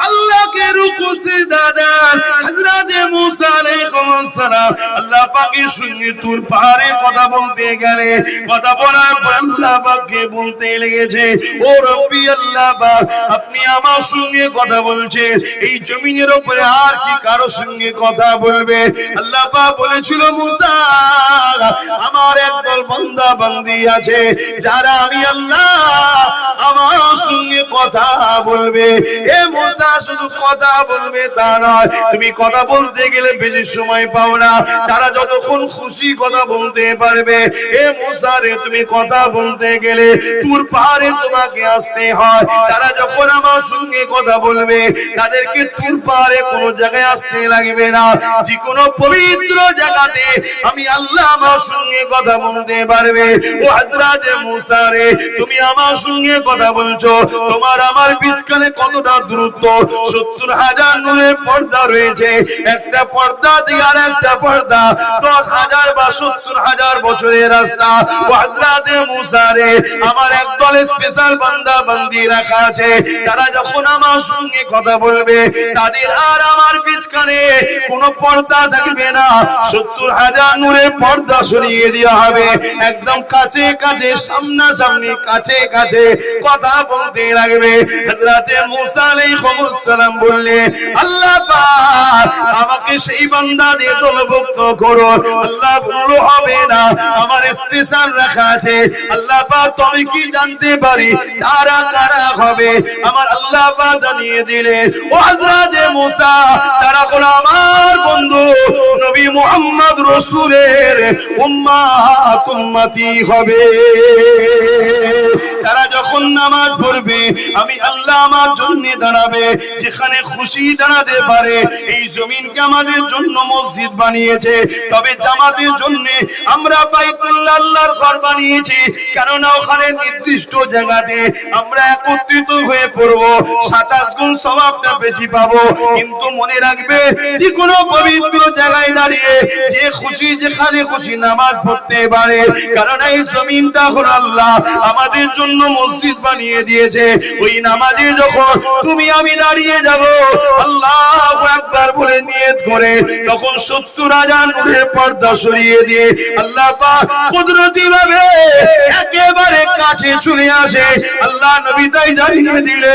আল্লাহকে রুকু সিজদা দেন। হযরত মুসা আলাইহিস সালাম আল্লাহ পাকের সঙ্গে তুর পাহাড়ে কথা বলতে গেলে, কথা বলার পর আল্লাহ পাককে বলতে লেগেছে, ও রব্বি আল্লাহ পাক, আপনি আমার সঙ্গে কথা বলছেন, এই জমিনের উপরে আর কি কারো সঙ্গে কথা বলবে? আল্লাহ পাক বলেছিল, মুসা, আমার একদল বান্দা বান্দি আছে যারা আমি আল্লাহ আমার সঙ্গে কথা বলবে। এ মুসা, শুধু কথা বলবে তা নয়, তুমি কথা বলতে গেলে বেশি সময় পাও না, তারা যতক্ষণ খুশি কথা বলতে পারবে। এ মুসা রে, তুমি কথা বলতে গেলে তুর পাহাড়ে তোমাকে আসতে হয়, তারা যখন আমার সঙ্গে কথা বলবে তাদেরকে তুর পাহাড়ে কোনো জায়গায় আসতে লাগবে না, যে কোনো পবিত্র জায়গাতে আমি আল্লাহ আমার সঙ্গে কথা বলতে পারবে। ও হযরত মুসা রে, তুমি আমার সঙ্গে কথা বলছো, তোমার আমার বিচখানে কতটা দূরত্ব? ৭০,০০০ নূরের পর্দা রয়েছে, একটা পর্দা দিয়ে আর একটা পর্দা ১০,০০০ বা ৭০,০০০ বছরের রাস্তা। ও হযরত মুসা রে, আমার একদল স্পেশাল বান্দা বান্দি রাখা আছে, তারা যখন আমার সঙ্গে কথা বলবে তাদের আর আমার বিচখানে কোনো পর্দা থাকবে না, ৭০,০০০ নূরের পর্দা সরিয়ে দেওয়া হবে, একদম কাছে কাছে, সামনাসামনি, কাছে কাছে কথা বলতে লাগবে। হযরত মুসা আলাইহিস সালাম বললেন, আল্লাহ পাক আমাকে সেই বান্দা দিয়ে দলভুক্ত করো। আল্লাহ বলল, হবে না, আমার স্পেশাল রাখা আছে। আল্লাহ পাক, তুমি কি জানতে পারি তারা কারা হবে? আমার আল্লাহ পাক জানিয়ে দিলেন, ও হযরত মুসা, তারা হলো আমার বন্ধু নবী মুহাম্মদ রাসূলের উম্মাত, উম্মতি হবে। তারা যখন নামাজ পড়বে আমি আল্লাহ আমার জন্য দাঁড়াবে, যেখানে খুশি দাঁড়াতে পারে। এই জমিনকে আমাদের জন্য মসজিদ বানিয়েছে, তবে জামাতের জন্য আমরা বাইতুল্লাহ আল্লাহর ঘর বানিয়েছি, কেননা ওখানে নির্দিষ্ট জায়গাতে আমরা একত্রিত হয়ে পড়ব, ২৭ গুণ সওয়াবটা বেশি পাবো। কিন্তু মনে রাখবে, যে কোনো পবিত্র জায়গায় দাঁড়িয়ে যে খুশি যেখানে খুশি নামাজ পড়তে পারে, কারণ এই জমিনটা হলো আল্লাহ আমাদের জন্য মসজিদ বানিয়ে দিয়েছে। ওই নামাজে যখন তুমি আমি দাঁড়িয়ে যাব, আল্লাহু আকবার বলে নিয়ত করে, তখন ৭০,০০০ নূরের পর্দা সরিয়ে দিয়ে আল্লাহ পাক কুদরতি ভাবে একেবারে কাছে চলে আসে। আল্লাহ নবী তাই জানিয়ে দিলে,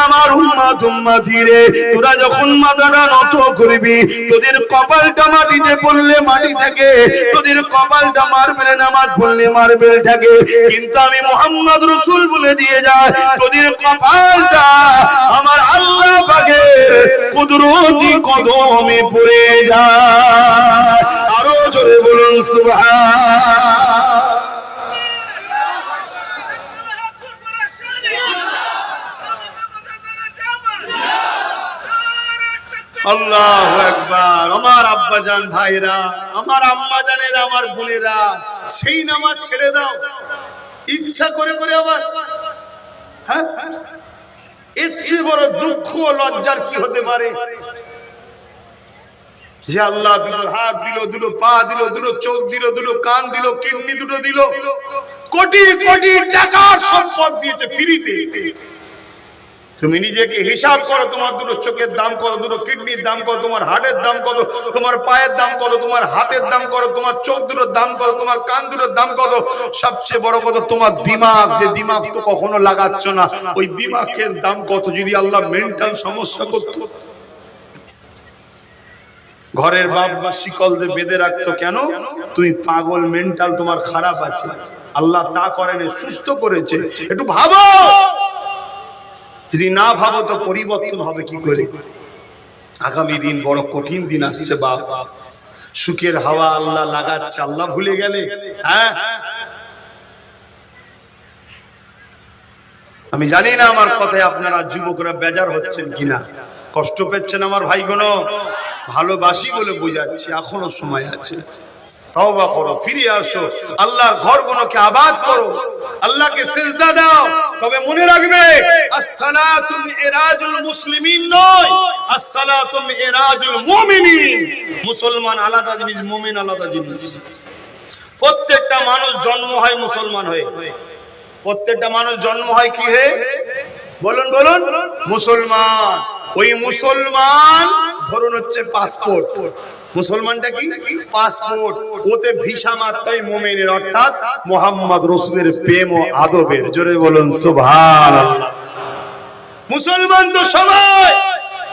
আমার উম্মত, উম্মতি রে, তোরা যখন মাথাটা নত করবি, তোদের কপালটা মাটিতে পড়লে মাটি থাকে, তোদের কপালটা মার্বেলে নামাজ পড়লে মার্বেল থাকে, কিন্তু আমি মুহাম্মদ রাসূল বলে দিয়ে যায়, তোদের কপালটা আমার আল্লাহ পাকের কুদরতি কদমে পড়ে যায়। আরো জোরে বলুন সুবহান। আল্লাহু আকবার। আমার আব্বাজান ভাইরা, আমার আম্মা জানেরা, আমার বোনেরা, সেই নামাজ ছেড়ে দাও ইচ্ছা করে করে। আবার হ্যাঁ, এর চেয়ে বড় দুঃখ লজ্জার কি হতে পারে? যে আল্লাহ দিল, হাত দিল, দিল পা দিল, দিল চোখ দিল, দিল কান দিল, কিডনি দুটো দিল, কোটি কোটি টাকার সম্পদ দিয়েছে ফ্রিতে, তুমি নিজেকে হিসাব করো, তোমার দুটো চোখের দাম কত, দুটো কিডনির দাম কত, তোমার হার্টের দাম কত, তোমার পায়ের দাম কত, তোমার হাতের দাম কত, তোমার চোখ দুটোর দাম কত, তোমার কান দুটোর দাম কত, সবচেয়ে বড় কথা তোমার দিমাগ, যে দিমাগ তো কখনো লাগাচ্ছ না, ওই দিমাগের দাম কত। যদি আল্লাহ মেন্টাল সমস্যা করত, ঘরের বাপ বা শিকল দিয়ে বেঁধে রাখতো, কেন? তুমি পাগল, মেন্টাল তোমার খারাপ আছে। আল্লাহ তা করেনি, সুস্থ করেছে। একটু ভাবো, যদি না ভাবো তো পরিবর্তন হবে কি করে? আগামী দিন বড় কঠিন দিন আসছে বাপ। সুখের হাওয়া আল্লাহ লাগাচ্ছে, আল্লাহ ভুলে গেলে? হ্যাঁ, আমি জানি না আমার কথায় আপনারা যুবকরা বেজার হচ্ছেন কিনা, কষ্ট পেচ্ছেন আমার ভাইগুলো। ভালোবাসি বলে বোঝাচ্ছি, এখনো সময় আছে। তওবা করো, ফিরে আসো, আল্লাহর ঘরগুলোকে আবাদ করো, আল্লাহকে সিজদা দাও। তবে মনে রাখবে, আসসালাতু মিরাজুল মুসলিমিন নয়, আসসালাতু মিরাজুল মুমিনিন। মুসলমান আলাদা জিনিস, মুমিন আলাদা জিনিস। প্রত্যেকটা মানুষ জন্ম হয় মুসলমান হয়ে। প্রত্যেকটা মানুষ জন্ম হয় কি হয়ে? বলুন বলুন, মুসলমান। ওই মুসলমান ধরুন হচ্ছে পাসপোর্ট। মুসলমানটা কি? পাসপোর্ট। ওতে ভিসা মাত্রই মুমিনের, অর্থাৎ মুহাম্মদ রাসূলের প্রেম ও আদবের। জোরে বলুন সুবহানাল্লাহ। মুসলমান তো সবাই,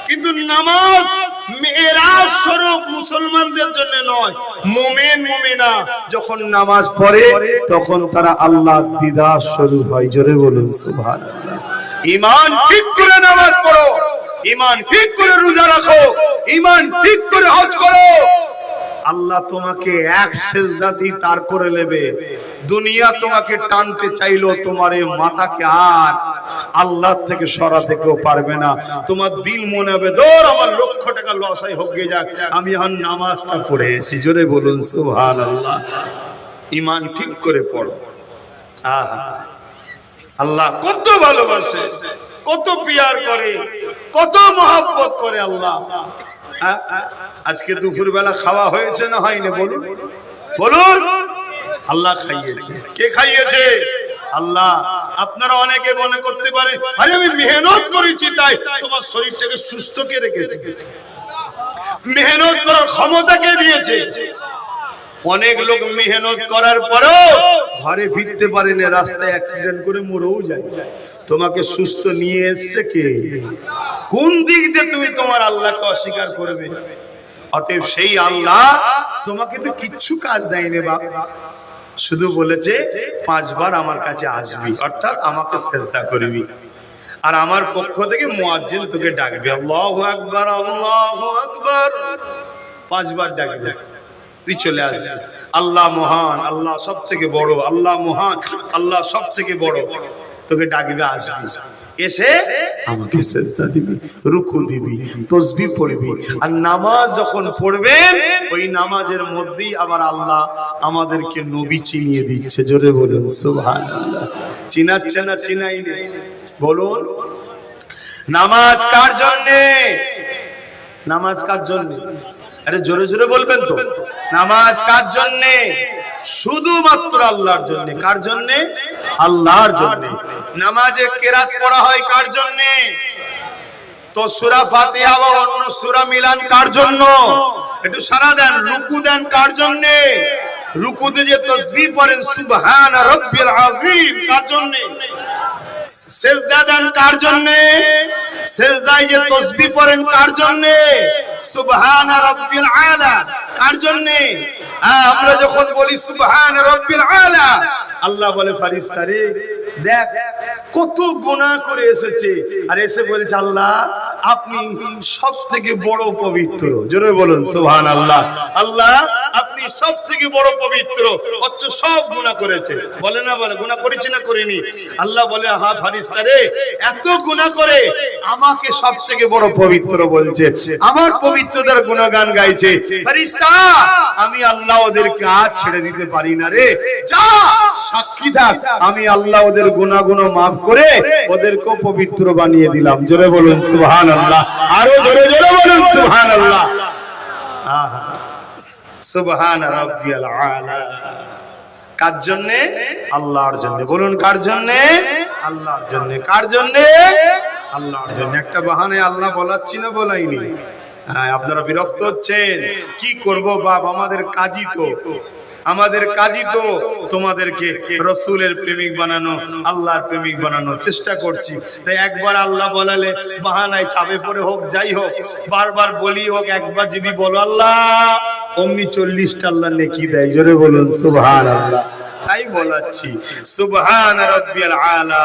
কিন্তু নামাজ মেরাজ স্বরূপ মুসলমানদের জন্য নয়। মুমিন মুমিনা যখন নামাজ পড়ে তখন তারা আল্লাহর দিদার স্বরূপ হয়। জোরে বলুন সুবহানাল্লাহ। ঈমান ঠিক করে নামাজ পড়ো, ঈমান ঠিক করে রোজা রাখো, ঈমান ঠিক করে হজ করো, আল্লাহ তোমাকে এক সেজদাতেই তার করে নেবে। দুনিয়া তোমাকে টানতে চাইলো, তোমার এই মাথাকে আর আল্লাহ থেকে সরাতে কেউ পারবে না। তোমার দিল মনে হবে, দৌড়, আমার লক্ষ টাকা লস হয়, হোক গে যাক, আমি এখন নামাজটা পড়ে এসেছি। জোরে বলুন সুবহানাল্লাহ। ঈমান ঠিক করে পড়ো। আহা, আল্লাহ কত ভালোবাসে, কত পিয়ার করে, কত মহব্বত করে আল্লাহ। আজকে দুপুর বেলা খাওয়া হয়েছে না হয়নি? বলুন বলুন। আল্লাহ খাইয়েছে। কে খাইয়েছে? আল্লাহ। আপনারা অনেকে মনে করতে পারে, আরে আমি মেহনত করেছি তাই তোমার শরীরটাকে সুস্থ কে রেখেছে? মেহনত করার ক্ষমতা কে দিয়েছে? অনেক লোক মেহনত করার পরেও ঘরে ফিরতে পারে না, রাস্তায় অ্যাক্সিডেন্ট করে মরেও যায়। তোমাকে সুস্থ নিয়ে এসেছে কে? কোন দিক দিয়ে তুমি তোমার আল্লাহকে অস্বীকার করবে? অতএব সেই আল্লাহ তোমাকে তো কিচ্ছু কাজ দেয়নি বাপ, শুধু বলেছে 5 বার আমার কাছে আসবি, অর্থাৎ আমাকে সিজদা করবি, আর আমার পক্ষ থেকে মুয়াজ্জিন তোকে ডাকবে, আল্লাহু আকবার আল্লাহু আকবার, 5 বার ডাকবে, তুই চলে আসবি। আল্লাহ মহান, আল্লাহ সব থেকে বড়, আল্লাহ মহান, আল্লাহ সব থেকে বড়, তোকে ডাকবে, আসবি, এসে আমাকে সিজদা দিবি, রুকু দিবি, তাসবিহ পড়বি। আর নামাজ যখন পড়বেন ওই নামাজের মধ্যেই আবার আল্লাহ আমাদেরকে নবী চিনিয়ে দিচ্ছে। জোরে বলুন সুবহানাল্লাহ। চিনাচ্ছে না চিনাই নেই? বলুন। নামাজ কার জন্য? নামাজ কার জন্য? আরে জোরে জোরে বলবেন তো। নামাজ কার জন্য? শুধুমাত্র আল্লাহর জন্য। কার জন্য? আল্লাহর জন্য। নামাজে কেরাত পড়া হয় কার জন্য? তো সূরা ফাতিহা বা অন্য সূরা মিলান কার জন্য? একটু সারা দেন। রুকু দেন কার জন্য? রুকুতে যে তাসবিহ পড়েন সুবহান রাব্বিল আযীম কার জন্য? সিজদা দেন কার জন্য? সিজদায় যে তাসবিহ পড়েন কার জন্য? সুবহান রাব্বিল আলা কার জন্য? আমরা যখন বলি সুবহান রাব্বিল আলা, আল্লাহ বলে ফেরেশতারে দেখ কত গুনাহ করে এসেছে, আর এসে বলছে আল্লাহ আপনি সবথেকে বড় পবিত্র। জোরে বলুন সুবহানাল্লাহ। আল্লাহ আপনি সবথেকে বড় পবিত্র, অথচ সব গুনাহ করেছে। বলে না বলে গুনাহ করেছি না করিনি? আল্লাহ বলে হ্যাঁ ফেরেশতারে এত গুনাহ করে আমাকে সবথেকে বড় পবিত্র বলছে, আমার পবিত্রতার গুণগান গাইছে। ফেরেশতা আমি আল্লাহ ওদেরকে আজ ছেড়ে দিতে পারি না রে, যা সাক্ষী থাক আমি আল্লাহ ওদের গুনাহগুলো মাফ করে ওদেরকেও পবিত্র বানিয়ে দিলাম। জোরে বলুন সুবহানাল্লাহ। আরো জোরে জোরে বলুন সুবহানাল্লাহ। আহা সুবহান রাব্বিয়াল আলা। কার জন্য? আল্লাহর জন্য। বলুন কার জন্য? আল্লাহর জন্য। কার জন্য? আল্লাহর জন্য। একটা বাহানায় আল্লাহ বলাচ্ছি না বলাইনি? হ্যাঁ, আপনারা বিরক্ত হচ্ছেন। কি করব বাপ, আমাদের কাজই তো তোমাদেরকে রসুলের প্রেমিক বানানো, আল্লাহর প্রেমিক বানানোর চেষ্টা করছি। তাই একবার আল্লাহ বলালে বাহানায় চাপে পড়ে হোক, যাই হোক, বারবার বলি হোক, একবার যদি বলো আল্লাহ, অমনি 40টা আল্লাহ নেকি দেয়। জোরে বলুন সুবহানাল্লাহ। তাই বলাচ্ছি সুবহান রাব্বিয়াল আলা।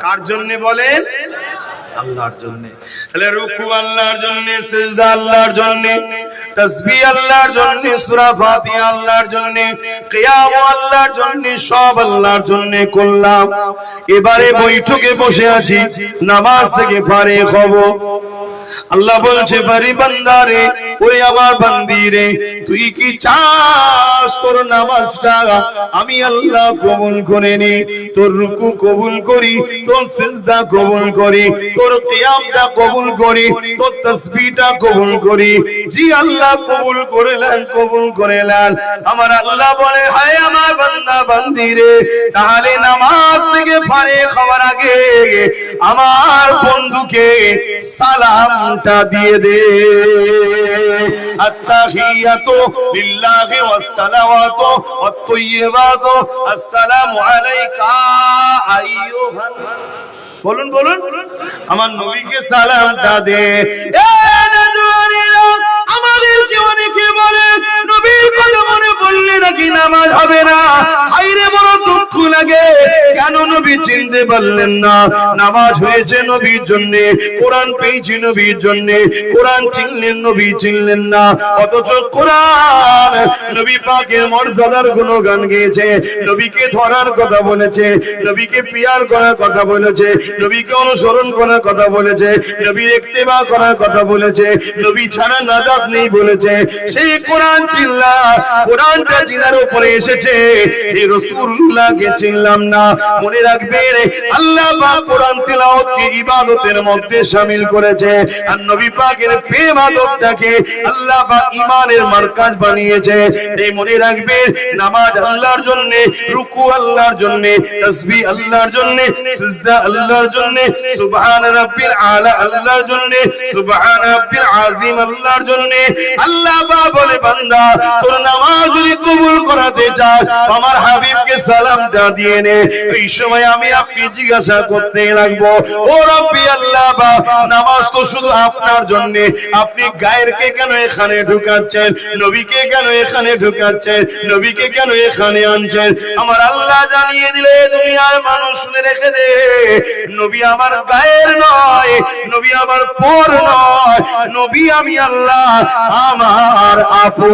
কার জন্য বলেন? আল্লাহর জন্য। তাহলে রুকু আল্লাহর জন্য, সিজদা আল্লাহর জন্য, তাসবিহ আল্লাহর জন্য, সূরা ফাতিহা আল্লাহর জন্য, কিয়াম আল্লাহর জন্য, সব আল্লাহর জন্য করলাম। এবারে বৈঠকে বসে আছি, নামাজ থেকে ফারিগ হব। আল্লাহ বলছে, বাড়ি বান্দারে, ওরে আমার বান্দি রে, তুই কি চাস তোর নামাজটা আমি আল্লাহ কবুল করে নি? তোর রুকু কবুল করি, তোর সিজদা কবুল করি, তোর কিয়ামটা কবুল করি, তোর তাসবিহটা কবুল করি? জি আল্লাহ কবুল করলেন, কবুল করলেন। আমার আল্লাহ বলে, হায় আমার বান্দা বান্দি রে, তাহলে নামাজ থেকে ফারিগ হওয়ার আগে আমার বন্ধুকে সালামটা দিয়ে দে। আত্তাহিয়াতু লিল্লাহি ওয়াস সালাওয়াতু ওয়াত তাইয়্যিবাতু আসসালামু আলাইকা আইয়ুহান। বলুন বলুন, আমার নবীকে সালামটা দে। আমাদেরকে অনেকে বলে নবীর কথা মনে পড়লে নাকি নামাজ হবে না। হায়রে বড় দুঃখ লাগে, কেন নবী চিনতে পারলেন না? নামাজ হয়েছে নবীর জন্য, কোরআন পেয়েছি নবীর জন্য, কোরআন চিনলেন, নবী চিনলেন না। অথচ কোরআন নবী পাকের মর্যাদার গুণগান গেয়েছে, নবীকে ধরার কথা বলেছে, নবীকে পিয়ার করার কথা বলেছে, নবীকে অনুসরণ করার কথা বলেছে, নবীর ইত্তেবা করার কথা বলেছে, নবী ছাড়া নাজাত নেই বলেছে। সেই কোরআন চিনলাম, কোরআনটা চিনার উপরে এসেছে, এই রাসূলুল্লাহকে চিনলাম না। মনে রাখবেন, আল্লাহ পাক কোরআন তিলাওয়াতকে ইবাদতের মধ্যে শামিল করেছে, আর নবী পাকের প্রেম আদবটাকে আল্লাহ পাক ঈমানের মারকাজ বানিয়েছে। এই মনে রাখবেন, নামাজ আল্লাহর জন্য, রুকু আল্লাহর জন্য, তাসবিহ আল্লাহর জন্য, সিজদা আল্লাহর জন্য, সুবহান রাব্বিল আলা আল্লাহর জন্য, সুবহান রাব্বিল আযীম আল্লাহর জন্য। আল্লাহ পাক বলে, বান্দা তোর নামাজ যদি কবুল করাতে চাস, আমার হাবিবকে সালামটা দিয়ে নে। এই সময় আমি আপনি জিজ্ঞাসা করতে লাগবো, ও রব্বি আল্লাহ পাক, নামাজ তো শুধু আপনার জন্য, আপনি গায়েরকে কেন এখানে ঢুকাচ্ছেন? নবীকে কেন এখানে ঢুকাচ্ছেন? নবীকে কেন এখানে আনছেন? আমার আল্লাহ জানিয়ে দিলে, দুনিয়ার মানুষ শুনে রেখে দে, নবী আমার গায়ের নয়, নবী আমার পর নয়, নবী আমি আল্লাহ আমার আপন।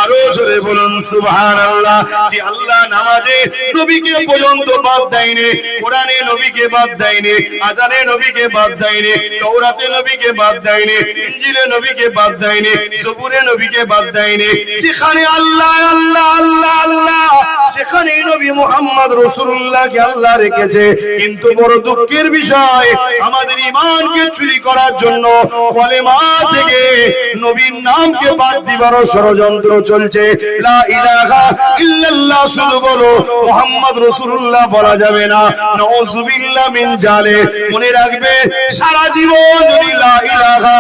আরো জোরে বলুন সুবহানাল্লাহ। যে আল্লাহ নামাজে নবীকে পর্যন্ত বাদ দেয়নি, কোরআনে নবীকে বাদ দেয়নি, আযানে নবীকে বাদ দেয়নি, তাওরাতে নবীকে বাদ দেয়নি, ইনজিলে নবীকে বাদ দেয়নি, জবুরে নবীকে বাদ দেয়নি। যেখানে আল্লাহ আল্লাহ আল্লাহ আল্লাহ, সেখানে নবী মুহাম্মদ রাসূলুল্লাহকে আল্লাহ রেখেছে। কিন্তু বড় দুঃখের বিষয়, আমাদের ঈমানকে চুরি করার জন্য কলেমা থেকে নবীর নামকে বাদ দিবার ষড়যন্ত্র চলছে। লা ইলাহা ইল্লাল্লাহ শুধু বলো, মুহাম্মদ রাসূলুল্লাহ বলা যাবে না। নাউযুবিল্লাহ মিন জালিক। মনে রাখবে, সারা জীবন যদি লা ইলাহা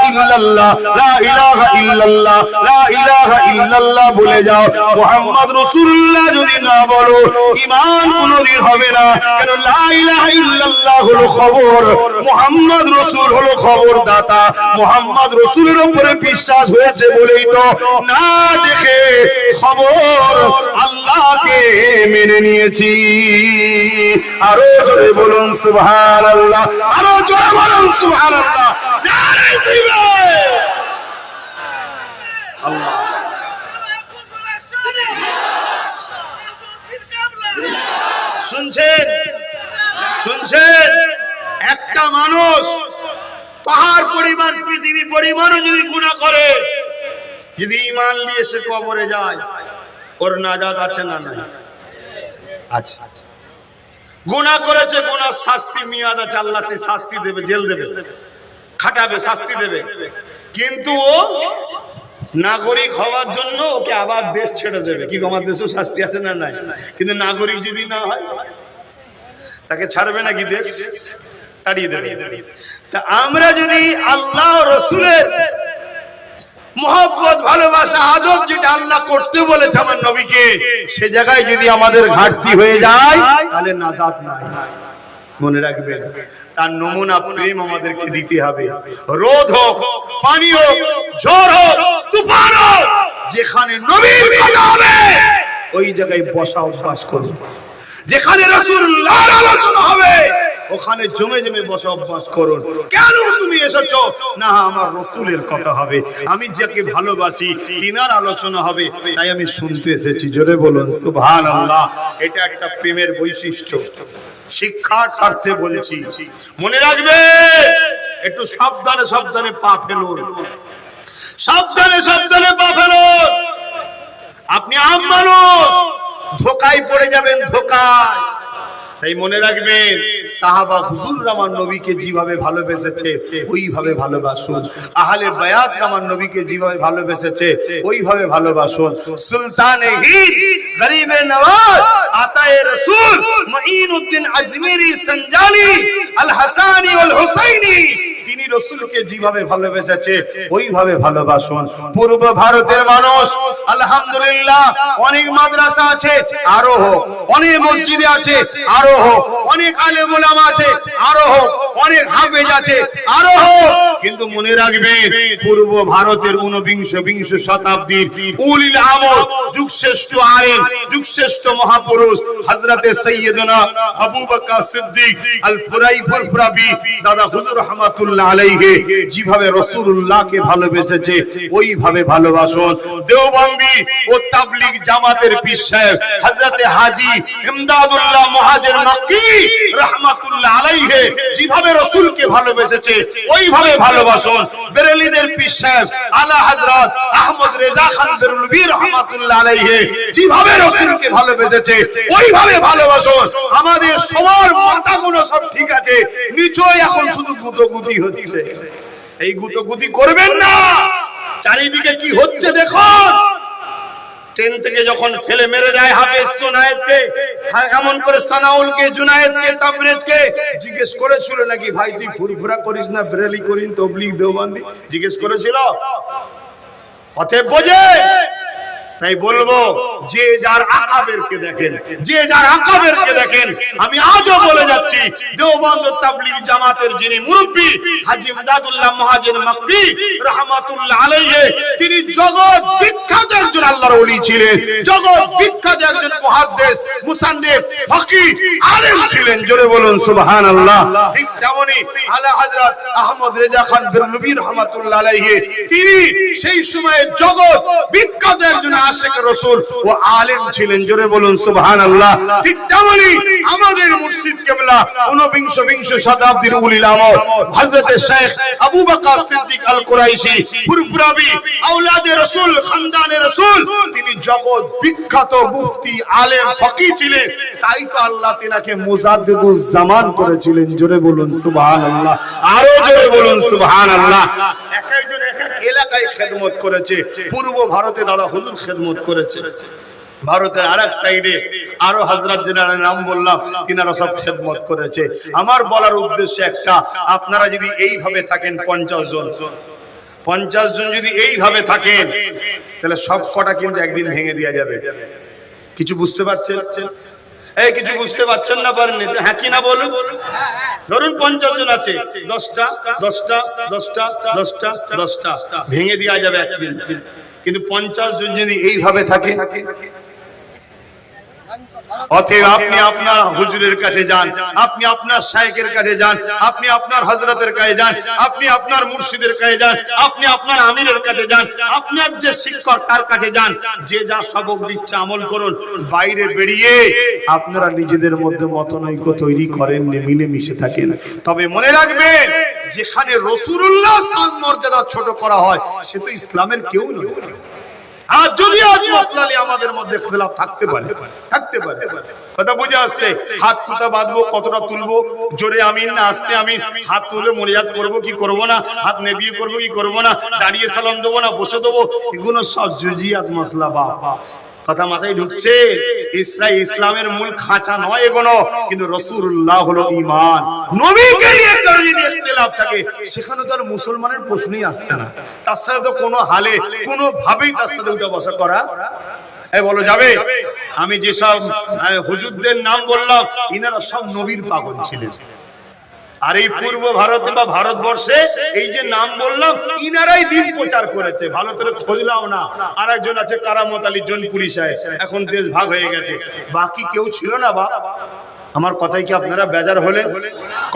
ইল্লাল্লাহ, লা ইলাহা ইল্লাল্লাহ, লা ইলাহা ইল্লাল্লাহ বলে যাও, মুহাম্মদ রাসূলুল্লাহ যদি না বলো, ঈমান কোনদিন হবে না। কারণ লা ইলাহা ইল্লাল্লাহ হলো খবর, মুহাম্মদ রাসূল হলো খবর দাতা। মুহাম্মদ রাসূলের উপরে বিশ্বাস হয়েছে বলেই তো না দেখে খবর আল্লাহকে মেনে নিয়েছি। আরো জোরে বলুন সুবহানাল্লাহ, আরো জোরে বলুন সুবহানাল্লাহ। নারে তাকবীর। আল্লাহ শুনছেন, শুনছেন? একটা মানুষ পাহাড় পরিমাণ, পৃথিবী পরিমাণও যদি গুনাহ করে, যদি ঈমান নিয়ে সে কবরে যায়, ওর নাজাত আছে না নাই? আছে। গুনাহ করেছে, গুনাহ শাস্তি মেয়াদ আছে, আল্লাহ সে শাস্তি দেবে, জেল দেবে, খাটাবে, শাস্তি দেবে। কিন্তু ও নাগরিক হওয়ার জন্য ওকে আবার দেশ ছেড়ে দেবে। কি আমার দেশেও শাস্তি আছে না নাই? কিন্তু নাগরিক যদি না হয়, তাকে ছাড়বে নাকি দেশ? তাড়িয়ে দেবে। তা আমরা যদি আল্লাহ রসুলের মহব্বত, ভালোবাসা, আদব যেটা আল্লাহ করতে বলেছে আমার নবীকে, সে জায়গায় যদি আমাদের ঘাটতি হয়ে যায় তাহলে নাজাত নাই। মনে রাখবেন, তার নমুনা প্রেম আমাদেরকে দিতে হবে। রোদ হোক, পানি হোক, ঝড় হোক, তুফান হোক, যেখানে নবীর কথা হবে ওই জায়গায় বসা অভ্যাস করুন। যেখানে রাসূলুল্লাহর আলোচনা হবে ওখানে জমে জমে বসা অভ্যাস করুন। কেন তুমি এসেছো? না, আমার রাসূলের কথা হবে, আমি যাকে ভালোবাসি তিনার আলোচনা হবে, তাই আমি শুনতে এসেছি। জোরে বলুন সুবহানাল্লাহ। এটা একটা প্রেমের বৈশিষ্ট্য, শিক্ষার স্বার্থে বলছি। মনে রাখবে, একটু সাবধানে সাবধানে পা ফেলুন, সাবধানে সাবধানে পা ফেলুন। আপনি আম মানুষ, ধোকায় পড়ে যাবেন, ধোকায়। তাই মনে রাখবেন, সাহাবা হুজুর আমার নবীকে যেভাবে ভালোবেসেছে ওইভাবে ভালোবাসুন। আহলে বায়াত আমার নবীকে যেভাবে ভালোবেসেছে ওইভাবে ভালোবাসুন। সুলতানে হিন্দ, গরিবে নওয়াজ, আতায়ে রাসূল, মুঈনুদ্দিন আজমিরি, সঞ্জালি, আল হাসানি ওয়াল হুসাইনি, তিনি রাসূলকে যেভাবে ভালোবেসেছে ওইভাবে ভালোবাসুন। পূর্ব ভারতের মানুষ আলহামদুলিল্লাহ অনেক মাদ্রাসা আছে, আরো হোক, অনেক মসজিদে আছে, আরো হোক, অনেক আলেম ওলামা আছে, আরো হোক, অনেক হাফেজ আছে, আরো হোক। কিন্তু মনে রাখবেন, পূর্ব ভারতের ২৯ শতাব্দীর উলিল আমর, যুগশ্রেষ্ঠ আলেম, যুগশ্রেষ্ঠ মহাপুরুষ হযরতে সাইয়্যিদনা আবু বকর সিদ্দিক আল ফুরাইফুরফুরাবি দাদা হুজুর রাহমাতুল্লাহ আলাইহি যেভাবে রাসূলুল্লাহকে ভালোবেসেছে ওইভাবে ভালোবাসুন। দেওবন্দি ও তাবলীগ জামাতের পীর সাহেব হযরতে হাজী ইমদাদুল্লাহ মুহাজির মক্কি রাহমাতুল্লাহ আলাইহি যেভাবে রাসূলকে ভালোবেসেছে ওইভাবে ভালোবাসুন। বেরেলিদের পীর সাহেব আলা হযরত আহমদ রেজা খান বেরলভী রাহমাতুল্লাহ আলাইহি যেভাবে রাসূলকে ভালোবেসেছে ওইভাবে ভালোবাসুন। আমাদের সবার মাথাগুলো সব ঠিক আছে, নিচয় এখন শুধু গুতগুতি হচ্ছে। এই গুতগুতি করবেন না। চারিদিকে কি হচ্ছে দেখুন। ট্রেন থেকে যখন ফেলে মেরে দেয় হাফেজ জুনায়েদকে, এমন করে সানাউলকে, জুনায়েদকে, তাবরেজকে জিজ্ঞেস করেছিল নাকি, ভাই তুই ফুরফুরা করিস না, বেরেলি করিস, তাবলীগ দেওবন্দি, জিজ্ঞেস করেছিল? অতএব বোঝে। তাই বলবো, যে যার আকাবেরকে দেখেন, যে যার আকাবেরকে দেখেন। আমি আজও বলে যাচ্ছি, দেওবন্দ তাবলীগ জামাতের যিনি মুরব্বি হাজী ইমদাদুল্লাহ মুহাজির মক্কি রাহমাতুল্লাহ আলাইহি, তিনি জগৎ বিখ্যাত একজন আল্লাহর ওলি ছিলেন, জগৎ বিখ্যাত একজন মুহাদ্দিস, মুসান্নিফ, ফকিহ, আলেম ছিলেন। জোরে বলুন সুবহানাল্লাহ। ঠিক তেমনি আলা হযরত আহমদ রেজা খান বেরলভী রাহমাতুল্লাহ আলাইহি, তিনি সেই সময়ে জগৎ বিখ্যাত একজন আশিক রাসূল ও আলেম ছিলেন। জোরে বলুন সুবহানাল্লাহ। ঠিক তেমনি আমাদের মুর্শিদ কিবলা ২৯ শতাব্দীর উলিল আমর হযরত শেখ আবু বকর সিদ্দিক আল কুরাইশি ফুরফুরাবি, আওলাদে রাসূল, খানদানে রাসূল, তিনি জগৎ বিখ্যাত মুফতি, আলেম, ফকিহ ছিলেন। তাই তো আল্লাহ তিনাকে মুজাদ্দিদুজ জামান করেছিলেন। জোরে বলুন সুবহানাল্লাহ। আরো জোরে বলুন সুবহানাল্লাহ। এক একজন এক এক এলাকায় খেদমত করেছে। পূর্ব ভারতে দাদা হুজুর খেদমত করেছে, ভারতের আরেক সাইডে আরো হযরত জিনার নাম বললাম, তিনারা সব খেদমত করেছে। আমার বলার উদ্দেশ্য একটা, আপনারা যদি এইভাবে থাকেন ৫০ জন যদি এইভাবে থাকেন, তাহলে সব কটা কিন্তু একদিন ভেঙে দেওয়া যাবে। কিছু বুঝতে পারছেন? এই কিছু বুঝতে পারছেন না? পারেন? হ্যাঁ কি না বলুন। ধরুন ৫০ জন আছে, ১০টা ভেঙে দেওয়া যাবে একদিন। কিন্তু ৫০ জন যদি এইভাবে থাকে, অতএব আপনি আপনার হুজুরের কাছে যান, আপনি আপনার শায়েখের কাছে যান, আপনি আপনার হযরতের কাছে যান, আপনি আপনার মুর্শিদের কাছে যান, আপনি আপনার আমিরের কাছে যান, আপনার যে শিক্ষক তার কাছে যান, যে যা সবক দিচ্ছে আমল করুন। বাইরে বেরিয়ে আপনারা নিজেদের মধ্যে মতনৈক্য তৈরি করেন, মিলেমিশে থাকেন। তবে মনে রাখবেন, যেখানে রাসূলুল্লাহ শান মর্যাদা ছোট করা হয় সে তো ইসলামের কেউ নয়। আর যদি আজ মাসলালি আমাদের মধ্যে ইখতিলাফ থাকতে পারে, কথা বুঝে আসছে? হাত কোথা বাঁধবো, কতটা তুলবো, জোরে আমিন না আস্তে আমিন, হাত তুলে মুনাজাত করবো কি করবো না, হাত নেবিয়ে করবো কি করবো না, দাঁড়িয়ে সালাম দেবো না বসে দেবো, এগুলো সব জুজিয়াত মাসলা। বাবা কথা মাথায় ঢুকছে? ইসলামের মূল খাঁচা নয় এগুলো, কিন্তু রাসূলুল্লাহ হলো ঈমান। নবীকে নিয়ে কারো যদি ইখতিলাফ থাকে সেখানে তো আর মুসলমানের প্রশ্নই আসছে না। তার সাথে তো কোনো হালে কোনো ভাবেই তার সাথে উঠা বসা করা বলো যাবে? আমি যেসব হুজুরদের নাম বললাম ইনারা সব নবীর পাগল ছিলেন। আর এই পূর্ব ভারতে বা ভারতবর্ষে এই যে নাম বললাম ইনারাই দিন প্রচার করেছে। ভালো করে খুঁজলাম না। আর একজন আছে কারামত আলী জনপুরি সাহেব, এখন দেশ ভাগ হয়ে গেছে। বাকি কেউ ছিল না। বা আমার কথাই কি আপনারা বেজার হলেন,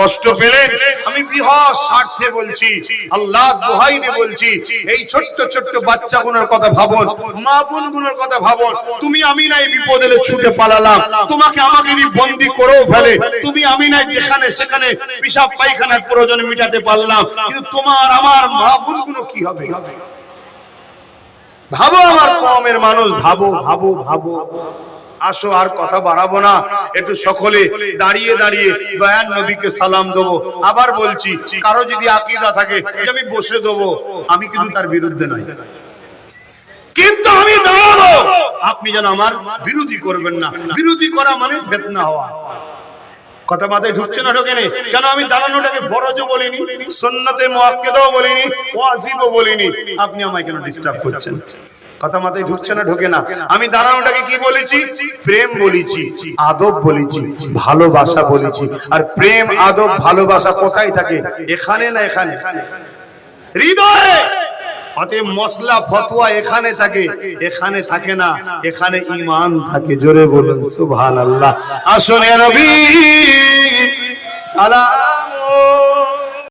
কষ্ট পেলেন? আমি বৃহৎ স্বার্থে বলছি, আল্লাহ দোহাই দিয়ে বলছি, এই ছোট্ট ছোট্ট বাচ্চাগুলোর কথা ভাবুন, মা বোনগুলোর কথা ভাবুন। তুমি আমি নাই বিপদে ছুটে পালালাম, তোমাকে আমাকে বন্দি করেও ফেলে, তুমি আমি নাই যেখানে সেখানে পেশাব পায়খানার প্রয়োজন মিটাতে পারলাম, কিন্তু তোমার আমার মা বোনগুলো কি হবে? ভাবো আমার কওমের মানুষ, ভাবো ভাবো ভাবো। আসো আর কথা বাড়াবো না, একটু সকলে দাঁড়িয়ে দাঁড়িয়ে দয়ার নবীকে সালাম দেবো। আবার বলছি, কারো যদি আকীদা থাকে যে আমি বসে দেবো, আমি কিন্তু তার বিরুদ্ধে নাই, কিন্তু আমি দাঁড়াবো। আপনি যেন আমার বিরোধী করবেন না। বিরোধী করা মানে ফিতনা হওয়া। কথা মাথায় ঢুকছে না ঢোকে? কেন আমি দাঁড়ানোটাকে ফরজও বলিনি, সুন্নতে মুআক্কাদাও বলিনি, ওয়াজিবও বলিনি। আপনি আমায় কেন ডিস্টার্ব করছেন? কথা মাথায় ঢুকছে না ঢোকে না? আমি দাঁড়ানোটাকে কি বলেছি? প্রেম বলেছি, আদব বলেছি, ভালোবাসা বলেছি। আর প্রেম আদব ভালোবাসা কোথায় থাকে? এখানে না এখানে? হৃদয়ে। অতএব মশলা ফতোয়া এখানে থাকে, এখানে থাকে না। এখানে ঈমান থাকে। জোরে বলুন সুবহানাল্লাহ। আসুন নবী সালাম